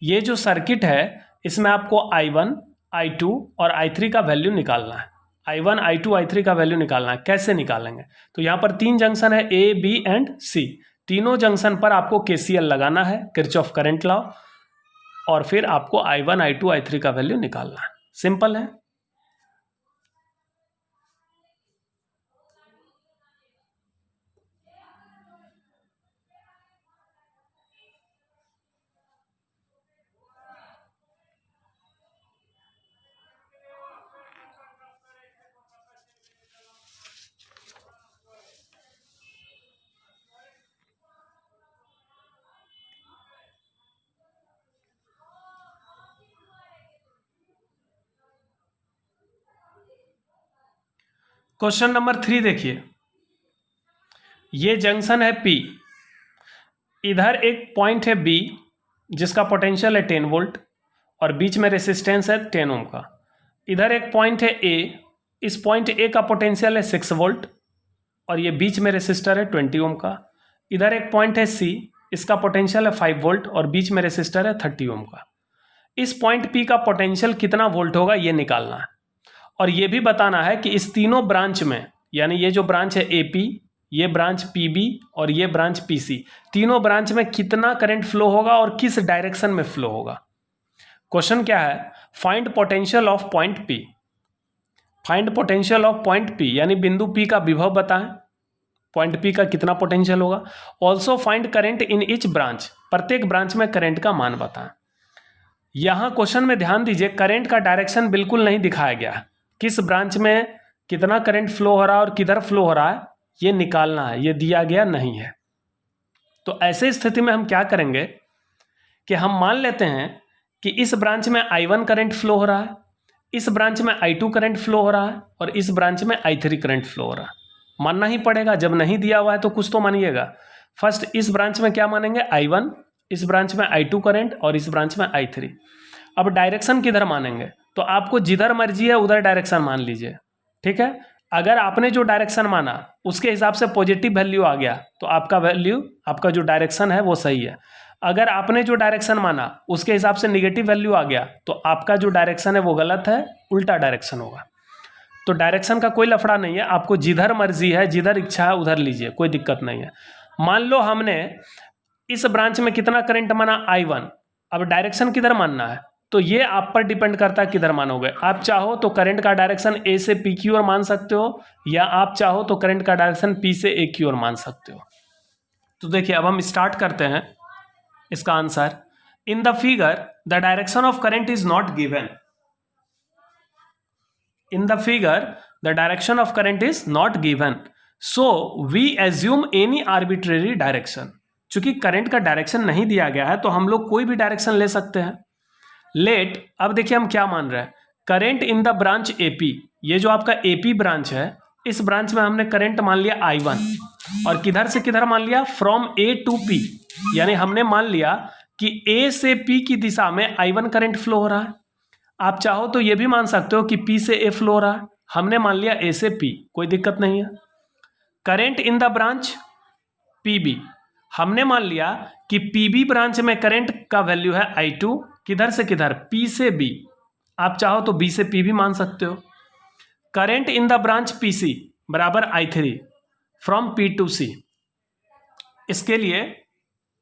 ये जो सर्किट है इसमें आपको I1 I2 और I3 का वैल्यू निकालना है, I1 I2 I3 का वैल्यू निकालना है। कैसे निकालेंगे, तो यहाँ पर 3 जंक्शन है A B एंड C, तीनों जंक्शन पर आपको KCL लगाना है, किरचॉफ करंट लॉ, और फिर आपको I1 I2 I3 का वैल्यू निकालना है। सिंपल है। क्वेश्चन नंबर 3 देखिए, ये जंक्शन है P, इधर एक पॉइंट है B जिसका पोटेंशियल है 10 वोल्ट और बीच में रेसिस्टेंस है 10 ओम का। इधर एक पॉइंट है A, इस पॉइंट A का पोटेंशियल है 6 वोल्ट और ये बीच में रेसिस्टर है 20 ओम का। इधर एक पॉइंट है C, इसका पोटेंशियल है 5 वोल्ट और बीच में रेसिस्टर है 30 ओम का। इस पॉइंट P का पोटेंशियल कितना वोल्ट होगा ये निकालना है, और ये भी बताना है कि इस तीनों ब्रांच में, यानी ये जो ब्रांच है AP, ये ब्रांच PB और ये ब्रांच PC, तीनों ब्रांच में कितना करंट फ्लो होगा और किस डायरेक्शन में फ्लो होगा। क्वेश्चन क्या है, find potential of point P। Find potential of point P यानी बिंदु P का विभव बताएं, पॉइंट P का कितना पोटेंशियल होगा। Also find current in each branch, प्रत्येक ब्रांच में करंट का मान बताएं। यहां क्वेश्चन में ध्यान दीजिए, करंट का डायरेक्शन बिल्कुल नहीं दिखाया गया है, किस ब्रांच में कितना करंट फ्लो हो रहा है और किधर फ्लो हो रहा है ये निकालना है, ये दिया गया नहीं है। तो ऐसे स्थिति में हम क्या करेंगे कि हम मान लेते हैं कि इस ब्रांच में I1 करंट फ्लो हो रहा है, इस ब्रांच में I2 करंट फ्लो हो रहा है और इस ब्रांच में I3 करंट फ्लो हो रहा है। मानना ही पड़ेगा, जब नहीं दिया हुआ है तो कुछ तो मानिएगा। फर्स्ट इस ब्रांच में क्या मानेंगे, I1, इस ब्रांच में I2 करंट और इस ब्रांच में I3। अब डायरेक्शन किधर मानेंगे, तो आपको जिधर मर्जी है उधर डायरेक्शन मान लीजिए, ठीक है। अगर आपने जो डायरेक्शन माना उसके हिसाब से पॉजिटिव वैल्यू आ गया तो आपका वैल्यू, आपका जो डायरेक्शन है वो सही है। अगर आपने जो डायरेक्शन माना उसके हिसाब से निगेटिव वैल्यू आ गया तो आपका जो डायरेक्शन है वो गलत है, उल्टा डायरेक्शन होगा। तो डायरेक्शन का कोई लफड़ा नहीं है, आपको जिधर मर्जी है, जिधर इच्छा है उधर लीजिए, कोई दिक्कत नहीं है। मान लो हमने इस ब्रांच में कितना करंट माना, I1। अब डायरेक्शन किधर मानना है, तो ये आप पर डिपेंड करता है किधर मानोगे। आप चाहो तो करंट का डायरेक्शन A से P की ओर मान सकते हो, या आप चाहो तो करंट का डायरेक्शन P से A की ओर मान सकते हो। तो देखिए अब हम स्टार्ट करते हैं इसका answer. In the figure the direction of current is not given. In the figure, the direction of current is not given. So we assume any arbitrary direction. चूंकि करंट का डायरेक्शन नहीं दिया गया है तो हम लोग कोई भी डायरेक्शन ले सकते हैं। लेट, अब देखिए हम क्या मान रहे हैं, current in the branch AP, ये जो आपका AP ब्रांच है, इस ब्रांच में हमने करंट मान लिया I1, और किधर से किधर मान लिया, फ्रॉम A टू P, यानी हमने मान लिया कि A से P की दिशा में I1 करंट फ्लो हो रहा है। आप चाहो तो ये भी मान सकते हो कि P से A फ्लो हो रहा है, हमने मान लिया A से P, कोई दिक्कत नहीं है। Current in the branch PB, हमने मान लिया कि PB ब्रांच में करंट का वैल्यू है I2, किधर से किधर, P से B, आप चाहो तो B से P भी मान सकते हो। Current in the branch PC बराबर I3 from P to C। इसके लिए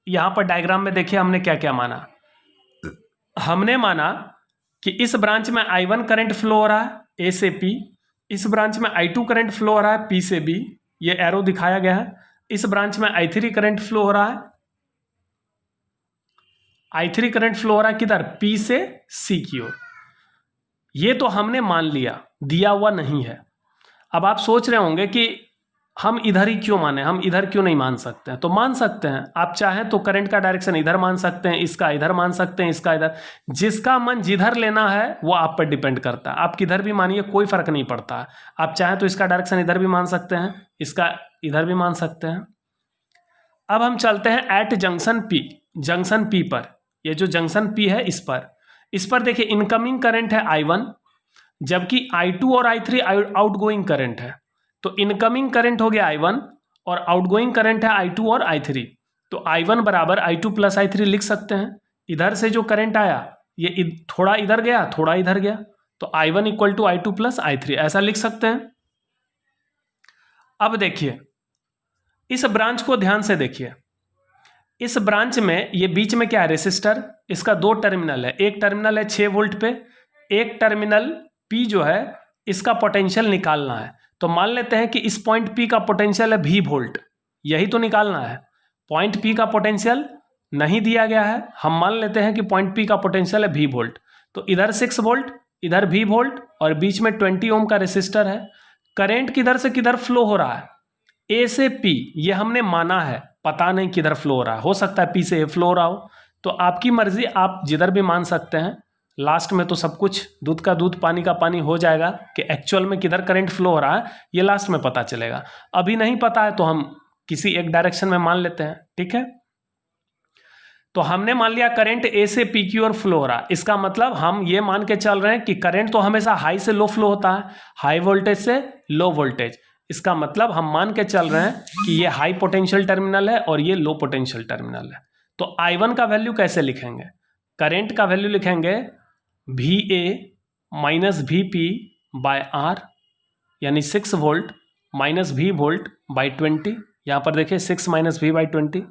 यहां पर डायग्राम में देखिए हमने क्या क्या माना। हमने माना कि इस ब्रांच में I1 करंट फ्लो हो रहा है A से P, इस ब्रांच में I2 करंट फ्लो हो रहा है P से B, ये एरो दिखाया गया है। इस ब्रांच में I3 करंट फ्लो हो रहा है, I3 करंट फ्लो हो रहा है किधर, P से C की ओर। ये तो हमने मान लिया, दिया हुआ नहीं है। अब आप सोच रहे होंगे कि हम इधर ही क्यों माने, हम इधर क्यों नहीं मान सकते हैं। तो मान सकते हैं, आप चाहें तो करंट का डायरेक्शन इधर मान सकते हैं, इसका इधर मान सकते हैं, इसका इधर, जिसका मन जिधर लेना है वो आप पर डिपेंड करता है। आप किधर भी मानिए, कोई फर्क नहीं पड़ता। आप चाहें तो इसका डायरेक्शन इधर भी मान सकते हैं, इसका इधर भी मान सकते हैं। अब हम चलते हैं at junction P, junction P पर, ये जो जंक्शन P है इस पर देखिए इनकमिंग करंट है I1, जबकि I2 और I3 आउटगोइंग करंट है। तो इनकमिंग करंट हो गया I1 और आउटगोइंग करंट है I2 और I3। तो I1 बराबर I2 प्लस I3 लिख सकते हैं। इधर से जो करंट आया ये थोड़ा इधर गया, थोड़ा इधर गया, तो I1 equal to I2 plus I3 ऐसा लिख सकते हैं। अब देखिए इस ब्रांच को ध्यान से देखिए, इस ब्रांच में ये बीच में क्या है, रेसिस्टर, इसका 2 टर्मिनल है, एक टर्मिनल है 6 वोल्ट पे, एक टर्मिनल P जो है इसका पोटेंशियल निकालना है। तो मान लेते हैं कि इस पॉइंट P का पोटेंशियल है V वोल्ट, यही तो निकालना है। पॉइंट P का पोटेंशियल नहीं दिया गया है, हम मान लेते हैं कि पॉइंट P का पोटेंशियल है V वोल्ट। तो इधर 6 वोल्ट, इधर V वोल्ट और बीच में 20 ओम का रेसिस्टर है। करंट किधर से किधर फ्लो हो रहा है, A से P, ये हमने माना है, पता नहीं किधर फ्लो हो रहा है, हो सकता है P से A फ्लो हो रहा हो। तो आपकी मर्जी, आप जिधर भी मान सकते हैं। लास्ट में तो सब कुछ दूध का दूध पानी का पानी हो जाएगा कि एक्चुअल में किधर करंट फ्लो हो रहा है, ये लास्ट में पता चलेगा। अभी नहीं पता है तो हम किसी एक डायरेक्शन में मान लेते हैं, ठीक है। तो हमने मान लिया करंट A से P की ओर फ्लो हो रहा है, इसका मतलब हम ये मान के चल रहे हैं कि करंट तो हमेशा हाई से लो फ्लो होता है, हाई वोल्टेज से लो वोल्टेज। इसका मतलब हम मान के चल रहे हैं कि ये हाई पोटेंशियल टर्मिनल है और ये लो पोटेंशियल टर्मिनल है। तो I1 का वैल्यू कैसे लिखेंगे? करंट का वैल्यू लिखेंगे VA minus VP by R, यानी 6 volt minus V volt by 20। यहाँ पर देखिए 6 माइनस V बाई 20।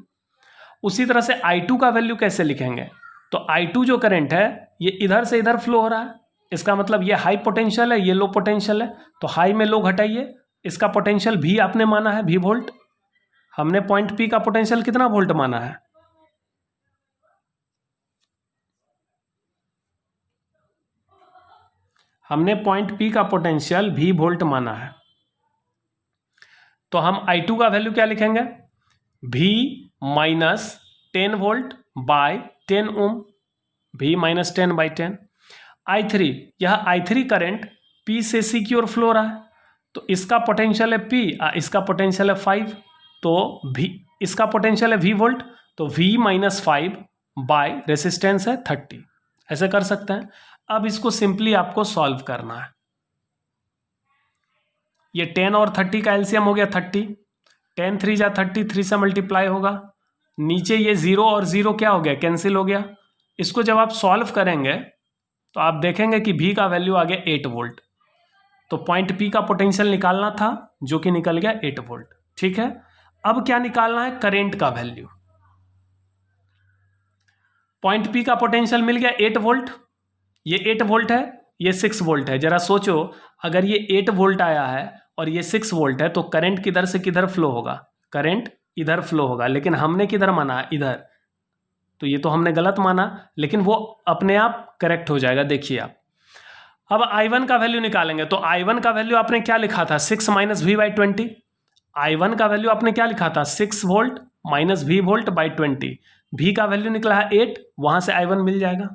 उसी तरह से I2 का वैल्यू कैसे लिखेंगे? तो I2 जो करंट है ये इधर से इधर फ्लो हो रहा है, इसका मतलब ये हाई पोटेंशियल है, ये लो पोटेंशियल है। तो हाई में लो घटाइए, इसका पोटेंशियल V आपने माना है V वोल्ट, हमने पॉइंट P का पोटेंशियल कितना वोल्ट माना है? हमने पॉइंट P का पोटेंशियल V वोल्ट माना है। तो हम I2 का वैल्यू क्या लिखेंगे? V minus 10 volt by 10 ohm, V minus 10 by 10। I3, यह I3 करंट P से C की ओर फ्लो रहा है, तो इसका पोटेंशियल है P, इसका पोटेंशियल है 5, तो V, इसका पोटेंशियल है V वोल्ट, तो V माइनस 5 बाय रेसिस्टेंस है 30। ऐसे कर सकते हैं। अब इसको सिंपली आपको सॉल्व करना है। ये 10 और 30 का एलसीएम हो गया 30, 10 3 जा 30, 3 से मल्टीप्लाई होगा। नीचे ये 0 और 0 क्या हो गया? कैंसिल हो गया। इसको जब आप सॉल्व करेंगे तो आप देखेंगे कि V का वैल्यू आ गया 8 वोल्ट। तो पॉइंट P का पोटेंशियल निकालना था जो कि निकल गया 8 वोल्ट। ठीक है, अब क्या निकालना है? करेंट का वैल्यू। पॉइंट P का पोटेंशियल मिल गया 8 वोल्ट, ये 8 वोल्ट है, ये 6 वोल्ट है। जरा सोचो, अगर ये 8 वोल्ट आया है और ये 6 वोल्ट है तो करंट किधर से किधर फ्लो होगा? करंट इधर फ्लो होगा, लेकिन हमने किधर माना? इधर। तो ये तो हमने गलत माना, लेकिन वो अपने आप करेक्ट हो जाएगा। देखिए आप अब I1 का वैल्यू निकालेंगे। तो I1 का वैल्यू आपने क्या लिखा था? 6 माइनस V बाई 20। I1 का वैल्यू आपने क्या लिखा था? 6 volt minus V volt by 20। V का वैल्यू निकला है 8, वहां से I1 मिल जाएगा।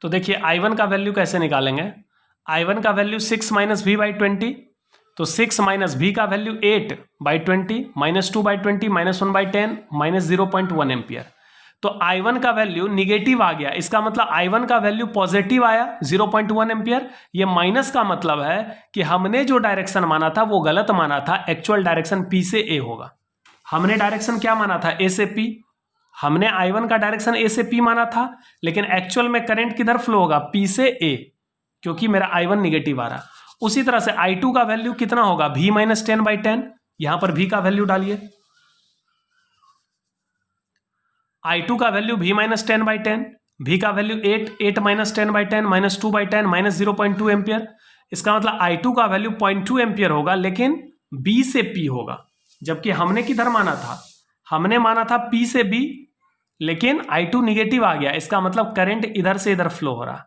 तो देखिए I1 का वैल्यू कैसे निकालेंगे? I1 का वैल्यू 6 माइनस V बाई 20, तो 6 माइनस V का value 8 by 20 minus 2 by 20 minus 1 by 10 minus 0.1 ampere. तो I1 का वैल्यू निगेटिव आ गया, इसका मतलब I1 का वैल्यू पॉजिटिव आया 0.1 एम्पियर। ये माइनस का मतलब है कि हमने जो डायरेक्शन माना था वो गलत माना था, एक्चुअल डायरेक्शन P से A होगा। हमने डायरेक्शन क्या माना था? A से P। हमने I1 का डायरेक्शन A से P माना था, लेकिन एक्चुअल में करंट किधर फ्लो होगा? P से A, क्योंकि मेरा I1 निगेटिव आ रहा। उसी तरह से I2 का वैल्यू कितना होगा? V minus 10 by 10। यहां पर V का वैल्यू डालिए। I2 का value V minus 10 by 10, V का value 8 minus 10 by 10 minus 2 by 10 minus 0.2 ampere. इसका मतलब I2 का वैल्यू 0.2 एम्पियर होगा, लेकिन B से P होगा। जबकि हमने किधर माना था? हमने माना था P से B, लेकिन I2 निगेटिव आ गया। इसका मतलब करंट इधर से इधर फ्लो हो रहा।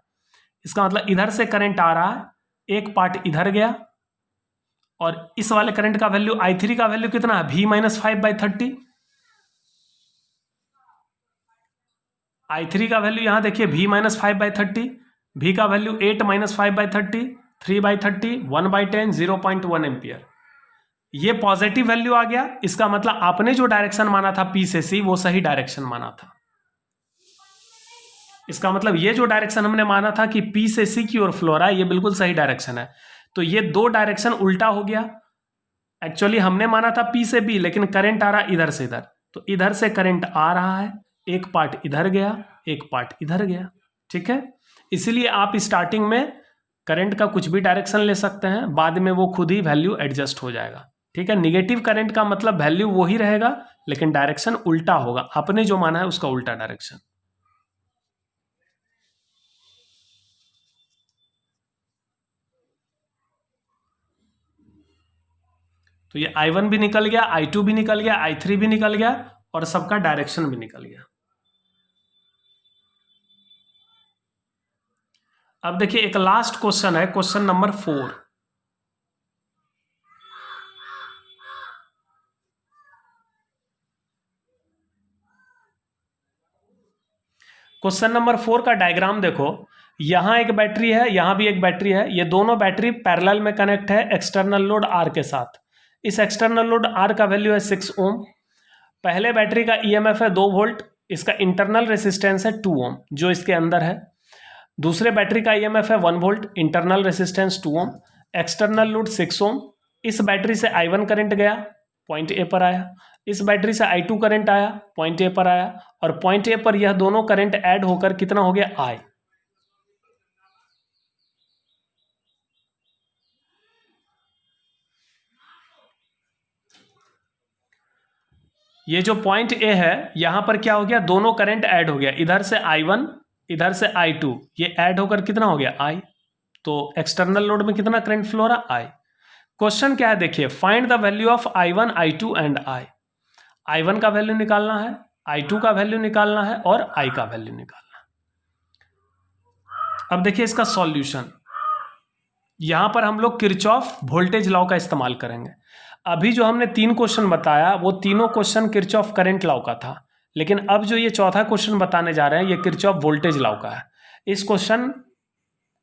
इसका मतलब इधर से करंट आ रहा है, एक पार्ट इधर गया, और इस वाले करंट का वैल्यू I3 का वैल्यू कितना है? V minus 5 by 30। I3 का वैल्यू यहां देखिए V माइनस 5 बाई 30, V का value 8 minus 5 by 30, 3 by 30, 1 by 10, 0.1 ampere. ये पॉजिटिव वैल्यू आ गया। इसका मतलब आपने जो डायरेक्शन माना था P से C, वो सही डायरेक्शन माना था। इसका मतलब ये जो डायरेक्शन हमने माना था कि P से C की ओर फ्लो रहा है, ये बिल्कुल सही डायरेक्शन है। तो ये दो डायरेक्शन उल्टा हो गया। एक्चुअली हमने माना था P से B, लेकिन करंट आ रहा इधर से इधर, तो इधर से करंट आ रहा है, एक पार्ट इधर गया, एक पार्ट इधर गया। ठीक है, इसीलिए आप स्टार्टिंग में करंट का कुछ भी डायरेक्शन ले सकते हैं, बाद में वो खुद ही वैल्यू एडजस्ट हो जाएगा। ठीक है, निगेटिव करंट का मतलब वैल्यू वो ही रहेगा, लेकिन डायरेक्शन उल्टा होगा। आपने जो माना है उसका उल्टा डायरेक्शन। तो ये I1 भी निकल गया, I2 भी निकल गया, I3 भी निकल गया, और सबका डायरेक्शन भी निकल गया। अब देखिए एक लास्ट क्वेश्चन है, क्वेश्चन नंबर 4। क्वेश्चन नंबर 4 का डायग्राम देखो, यहां एक बैटरी है, यहां भी एक बैटरी है। ये दोनों बैटरी पैरेलल में कनेक्ट है एक्सटर्नल लोड R के साथ। इस एक्सटर्नल लोड R का वैल्यू है 6 ओम। पहले बैटरी का EMF है 2 वोल्ट, इसका इंटरनल रेसिस्टेंस है 2 ओम जो इसके अंदर है। दूसरे बैटरी का ईएमएफ है 1 वोल्ट, इंटरनल रेसिस्टेंस 2 ओम, एक्सटर्नल लोड 6 ओम। इस बैटरी से I1 करंट गया, पॉइंट ए पर आया। इस बैटरी से I2 करंट आया, पॉइंट ए पर आया। और पॉइंट ए पर यह दोनों करंट ऐड होकर कितना हो गया, I। ये जो पॉइंट ए है यहां पर क्या हो गया, दोनों करंट ऐड हो गया, इधर से I1 इधर से I2, ये ऐड होकर कितना हो गया, I। तो एक्सटर्नल लोड में कितना करंट फ्लो हो रहा, I। क्वेश्चन क्या है देखिए, find the value of I1, I2 and I। I1 का वैल्यू निकालना है, I2 का वैल्यू निकालना है और I का वैल्यू निकालना है। अब देखिए इसका सॉल्यूशन, यहां पर हम लोग किरचॉफ वोल्टेज लॉ का इस्तेमाल करेंगे। अभी जो हमने 3 क्वेश्चन बताया वो तीनों क्वेश्चन किरचॉफ करंट लॉ का था, लेकिन अब जो ये चौथा क्वेश्चन बताने जा रहे हैं ये किरचॉफ वोल्टेज लॉ का है। इस क्वेश्चन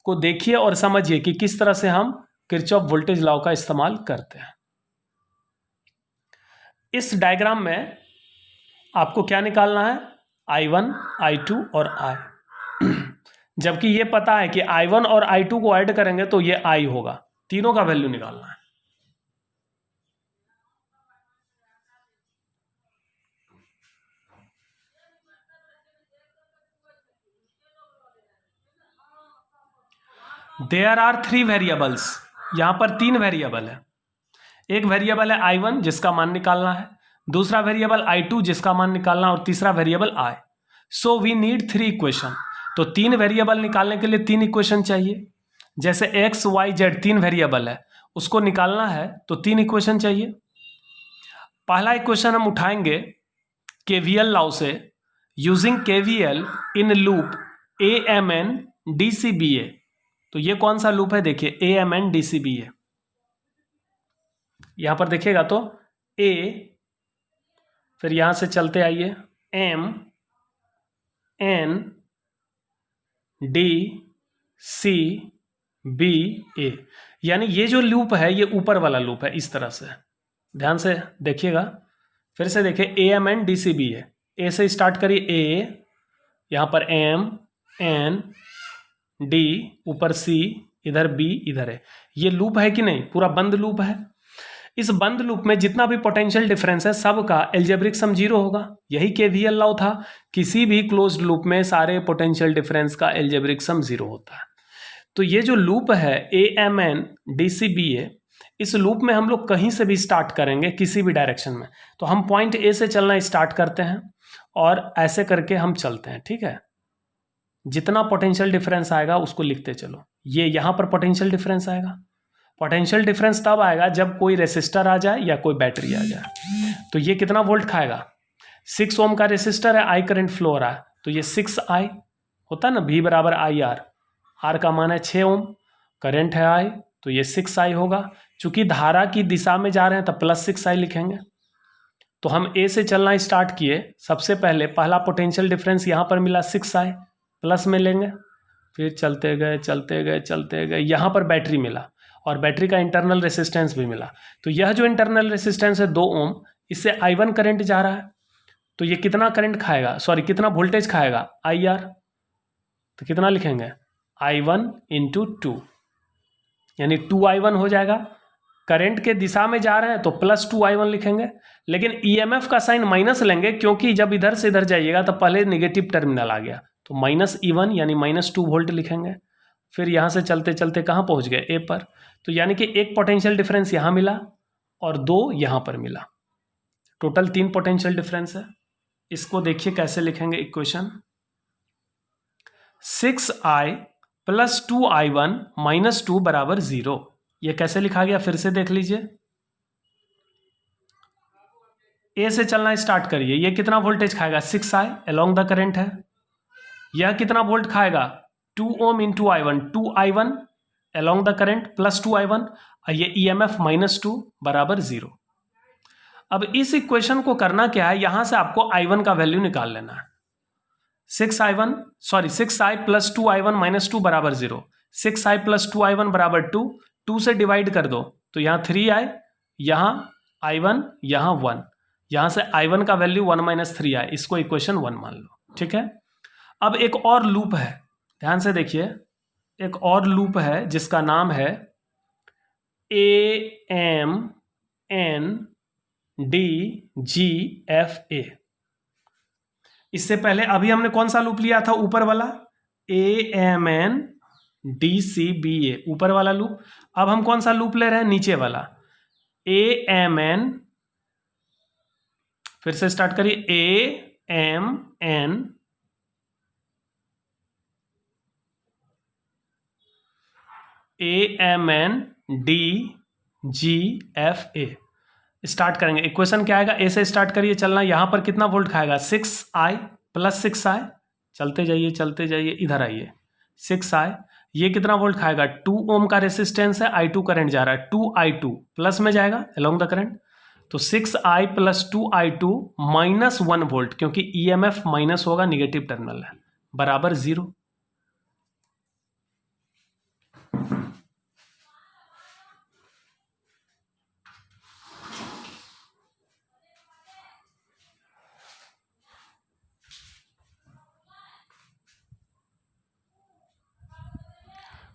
को देखिए और समझिए कि किस तरह से हम किरचॉफ वोल्टेज लॉ का इस्तेमाल करते हैं। इस डायग्राम में आपको क्या निकालना है, I1, I2 और I। जबकि ये पता है कि I1 और I2 को ऐड करेंगे तो ये I होगा, तीनों का वैल्यू निकालना है। देयर आर 3 वेरिएबल्स, यहां पर 3 वेरिएबल है। एक वेरिएबल है I1 जिसका मान निकालना है, दूसरा वेरिएबल I2 जिसका मान निकालना है और तीसरा variable I। So we need 3 equation. तो 3 वेरिएबल निकालने के लिए 3 इक्वेशन चाहिए। जैसे x, y, z 3 वेरिएबल है, उसको निकालना है तो 3 इक्वेशन चाहिए। पहला इक्वेशन हम उठाएंगे KVL लॉ से, using KVL in loop AMN DCBA। तो ये कौन सा लूप है, देखिए AMN DCBA। यहां पर देखिएगा तो A, फिर यहां से चलते आइए M N D C B A, यानी ये जो लूप है ये ऊपर वाला लूप है। इस तरह से ध्यान से देखिएगा, फिर से देखिए AMN DCBA। A से स्टार्ट करिए, A, यहां पर M N D, ऊपर C, इधर B, इधर है। ये लूप है कि नहीं, पूरा बंद लूप है। इस बंद लूप में जितना भी पोटेंशियल डिफरेंस है सबका एल्जेब्रिक सम 0 होगा। यही KVL लॉ था, किसी भी क्लोज्ड लूप में सारे पोटेंशियल डिफरेंस का एल्जेब्रिक सम 0 होता है। तो ये जो लूप है AMN DCBA, इस लूप में हम लोग कहीं से भी स्टार्ट करेंगे किसी भी डायरेक्शन में। तो हम पॉइंट A से चलना स्टार्ट करते हैं और ऐसे करके हम चलते हैं, ठीक है। जितना पोटेंशियल डिफरेंस आएगा उसको लिखते चलो। ये यहां पर पोटेंशियल डिफरेंस आएगा। पोटेंशियल डिफरेंस तब आएगा जब कोई रेसिस्टर आ जाए या कोई बैटरी आ जाए। तो ये कितना वोल्ट खाएगा, 6 ओम का रेसिस्टर है, I करंट फ्लो हो रहा है, तो ये 6I होता है ना, V बराबर IR। R का मान है 6 ओम, करंट है I, तो ये 6I होगा। चूंकि धारा की दिशा में जा रहे हैं तो प्लस 6I लिखेंगे। तो हम A से चलना स्टार्ट किए, सबसे पहले पहला पोटेंशियल डिफरेंस यहाँ पर मिला 6I, प्लस में लेंगे, फिर चलते गए चलते गए चलते गए, यहाँ पर बैटरी मिला और बैटरी का इंटरनल रेसिस्टेंस भी मिला। तो यह जो इंटरनल रेसिस्टेंस है 2 ओम, इससे I1 करंट जा रहा है, तो ये कितना करंट खाएगा, सॉरी कितना वोल्टेज खाएगा, IR। तो कितना लिखेंगे, I1 इंटू 2, यानी 2I1 हो जाएगा। करंट के दिशा में जा रहे हैं तो प्लस 2I1 लिखेंगे, लेकिन EMF का साइन माइनस लेंगे क्योंकि जब इधर से इधर जाइएगा तो पहले नेगेटिव टर्मिनल आ गया, तो -E1 यानी -2 वोल्ट लिखेंगे। फिर यहाँ से चलते चलते कहाँ पहुँच गए, A पर। तो यानी कि एक पोटेंशियल डिफरेंस यहाँ मिला और 2 यहाँ पर मिला, टोटल 3 पोटेंशियल डिफरेंस है। इसको देखिए कैसे लिखेंगे equation, 6I plus 2I1 minus 2 बराबर 0। ये कैसे लिखा गया, फिर से देख लीजिए। A से चलना स्टार्ट करिए, ये कितना वोल्टेज खाएगा, 6I अलोंग द करंट है। यह कितना वोल्ट खाएगा, 2 ohm into I1, 2I1 along the current plus 2I1, ये EMF -2 बराबर 0। अब इस इक्वेशन को करना क्या है, यहां से आपको I1 का वैल्यू निकाल लेना है। 6I प्लस 2I1 -2 बराबर 0, 6I प्लस 2I1 बराबर 2, 2 से डिवाइड कर दो तो यहाँ 3I, यहाँ I1, यहाँ 1, यहाँ से I1 का वैल्यू 1 - 3I, इसको इक्वेशन 1 मान लो, ठीक है। अब एक और लूप है, ध्यान से देखिए, एक और लूप है जिसका नाम है AMNDGFA। इससे पहले अभी हमने कौन सा लूप लिया था? ऊपर वाला AMNDCBA, ऊपर वाला लूप। अब हम कौन सा लूप ले रहे हैं? नीचे वाला AMN, फिर से स्टार्ट करिए, AMNDGFA स्टार्ट करेंगे। इक्वेशन क्या आएगा? ए से स्टार्ट करिए चलना। यहां पर कितना वोल्ट खाएगा? 6I + 6I। चलते जाइए चलते जाइए, इधर आइए। 6I, ये कितना वोल्ट खाएगा? 2 ओम का रेसिस्टेंस है, I2 करंट जा रहा है, 2I2 प्लस में जाएगा अलोंग द करंट। तो 6I + 2I2 -1 वोल्ट, क्योंकि EMF माइनस होगा, निगेटिव टर्मिनल है, बराबर 0।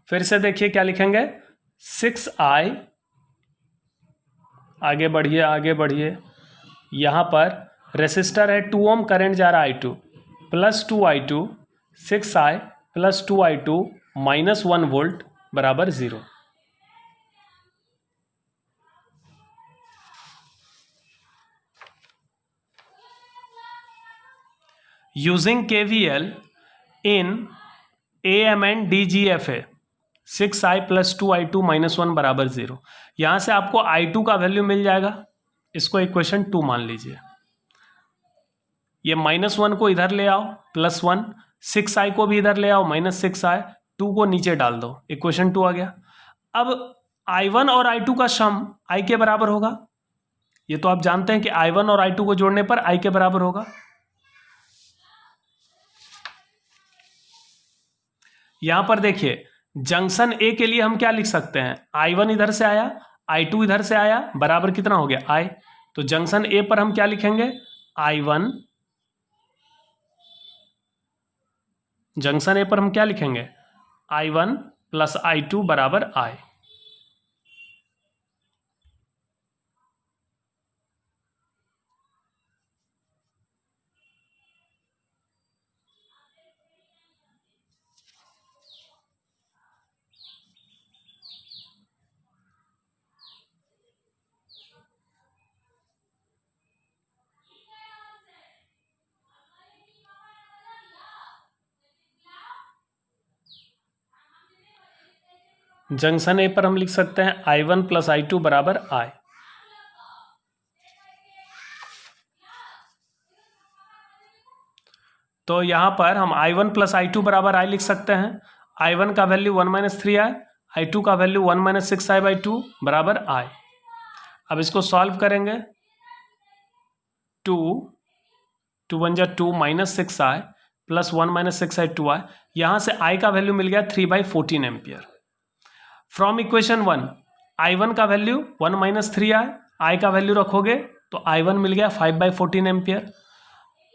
फिर से देखिए क्या लिखेंगे? 6I, आगे बढ़िए आगे बढ़िए, यहाँ पर रेसिस्टर है, 2 ओम करंट जा रहा है, I2 + 2I2, 6I + 2I2 -1 volt बराबर 0। यूजिंग KVL इन AMNDGFA, 6I + 2I2 -1 बराबर 0। यहाँ से आपको I2 का वैल्यू मिल जाएगा, इसको इक्वेशन 2 मान लीजिए। ये -1 को इधर ले आओ, +1, 6I को भी इधर ले आओ, -6I, 2 को नीचे डाल दो, इक्वेशन 2 आ गया। अब I1 और I2 का सम I के बराबर होगा। ये तो आप जानते हैं कि I1 और I2 को जोड़ने पर I के बराबर होगा। यहां पर देखिए, जंक्शन ए के लिए हम क्या लिख सकते हैं? I1 इधर से आया, I2 इधर से आया, बराबर कितना हो गया? I। तो जंक्शन ए पर हम क्या लिखेंगे? I1, जंक्शन ए पर हम क्या लिखेंगे? I1 + I2 बराबर I। जंक्शन ए पर हम लिख सकते हैं I1 + I2 बराबर I। तो यहां पर हम I1 + I2 बराबर I लिख सकते हैं। I1 का वैल्यू 1 - 3I, I2 का वैल्यू 1 - 6I/2 बराबर I। अब इसको सॉल्व करेंगे, 2 2 1 = 2 -6I + 1 - 6I 2I। यहाँ से I का वैल्यू मिल गया 3/14 एम्पियर। फ्रॉम इक्वेशन 1 I1 का वैल्यू 1 - 3I, I का वैल्यू रखोगे तो I1 मिल गया 5/14 एम्पियर।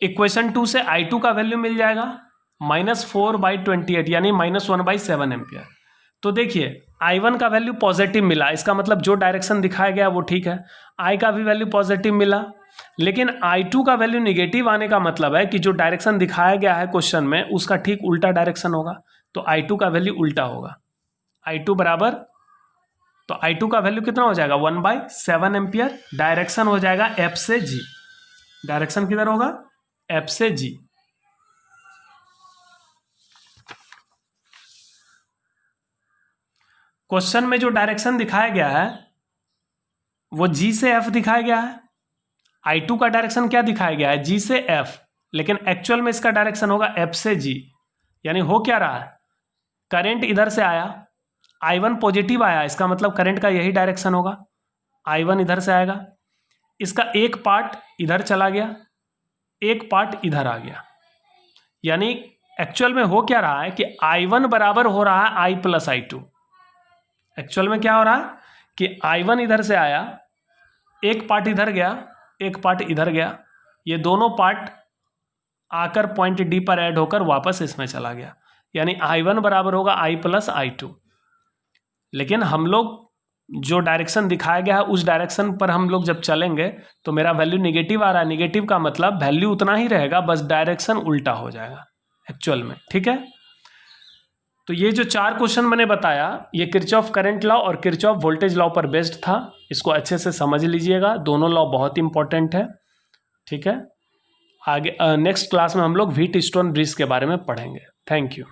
इक्वेशन 2 से I2 का वैल्यू मिल जाएगा -4/28, यानी -1/7 एम्पियर। तो देखिए, I1 का वैल्यू पॉजिटिव मिला, इसका मतलब जो डायरेक्शन दिखाया गया वो ठीक है। I का भी वैल्यू पॉजिटिव मिला, लेकिन I2 का वैल्यू निगेटिव आने का मतलब है कि जो डायरेक्शन दिखाया गया है क्वेश्चन में उसका ठीक उल्टा डायरेक्शन होगा, तो I2 का वैल्यू उल्टा होगा। I2 बराबर, तो I2 का वैल्यू कितना हो जाएगा? 1/7 एम्पियर। डायरेक्शन हो जाएगा F से G। डायरेक्शन किधर होगा? F से G। क्वेश्चन में जो डायरेक्शन दिखाया गया है वो G से F दिखाया गया है। I2 का डायरेक्शन क्या दिखाया गया है? G से F, लेकिन एक्चुअल में इसका डायरेक्शन होगा F से G। यानी हो क्या रहा है? करंट इधर से आया, I1 पॉजिटिव आया, इसका मतलब करंट का यही डायरेक्शन होगा। I1 इधर से आएगा, इसका एक पार्ट इधर चला गया, एक पार्ट इधर आ गया। यानी एक्चुअल में हो क्या रहा है कि I1 बराबर हो रहा है I + I2। एक्चुअल में क्या हो रहा है कि I1 इधर से आया, एक पार्ट इधर गया, एक पार्ट इधर गया, ये दोनों पार्ट आकर पॉइंट D पर ऐड होकर वापस इसमें चला गया। यानी I1 बराबर होगा I प्लस I2। लेकिन हम लोग जो डायरेक्शन दिखाया गया है उस डायरेक्शन पर हम लोग जब चलेंगे तो मेरा वैल्यू निगेटिव आ रहा है। निगेटिव का मतलब वैल्यू उतना ही रहेगा, बस डायरेक्शन उल्टा हो जाएगा एक्चुअल में। ठीक है, तो ये जो 4 क्वेश्चन मैंने बताया ये किरचॉफ करंट लॉ और किरचॉफ वोल्टेज लॉ पर बेस्ड था। इसको अच्छे से समझ लीजिएगा, दोनों लॉ बहुत इंपॉर्टेंट है। ठीक है, आगे नेक्स्ट क्लास में हम लोग व्हीटस्टोन ब्रिज के बारे में पढ़ेंगे। Thank you.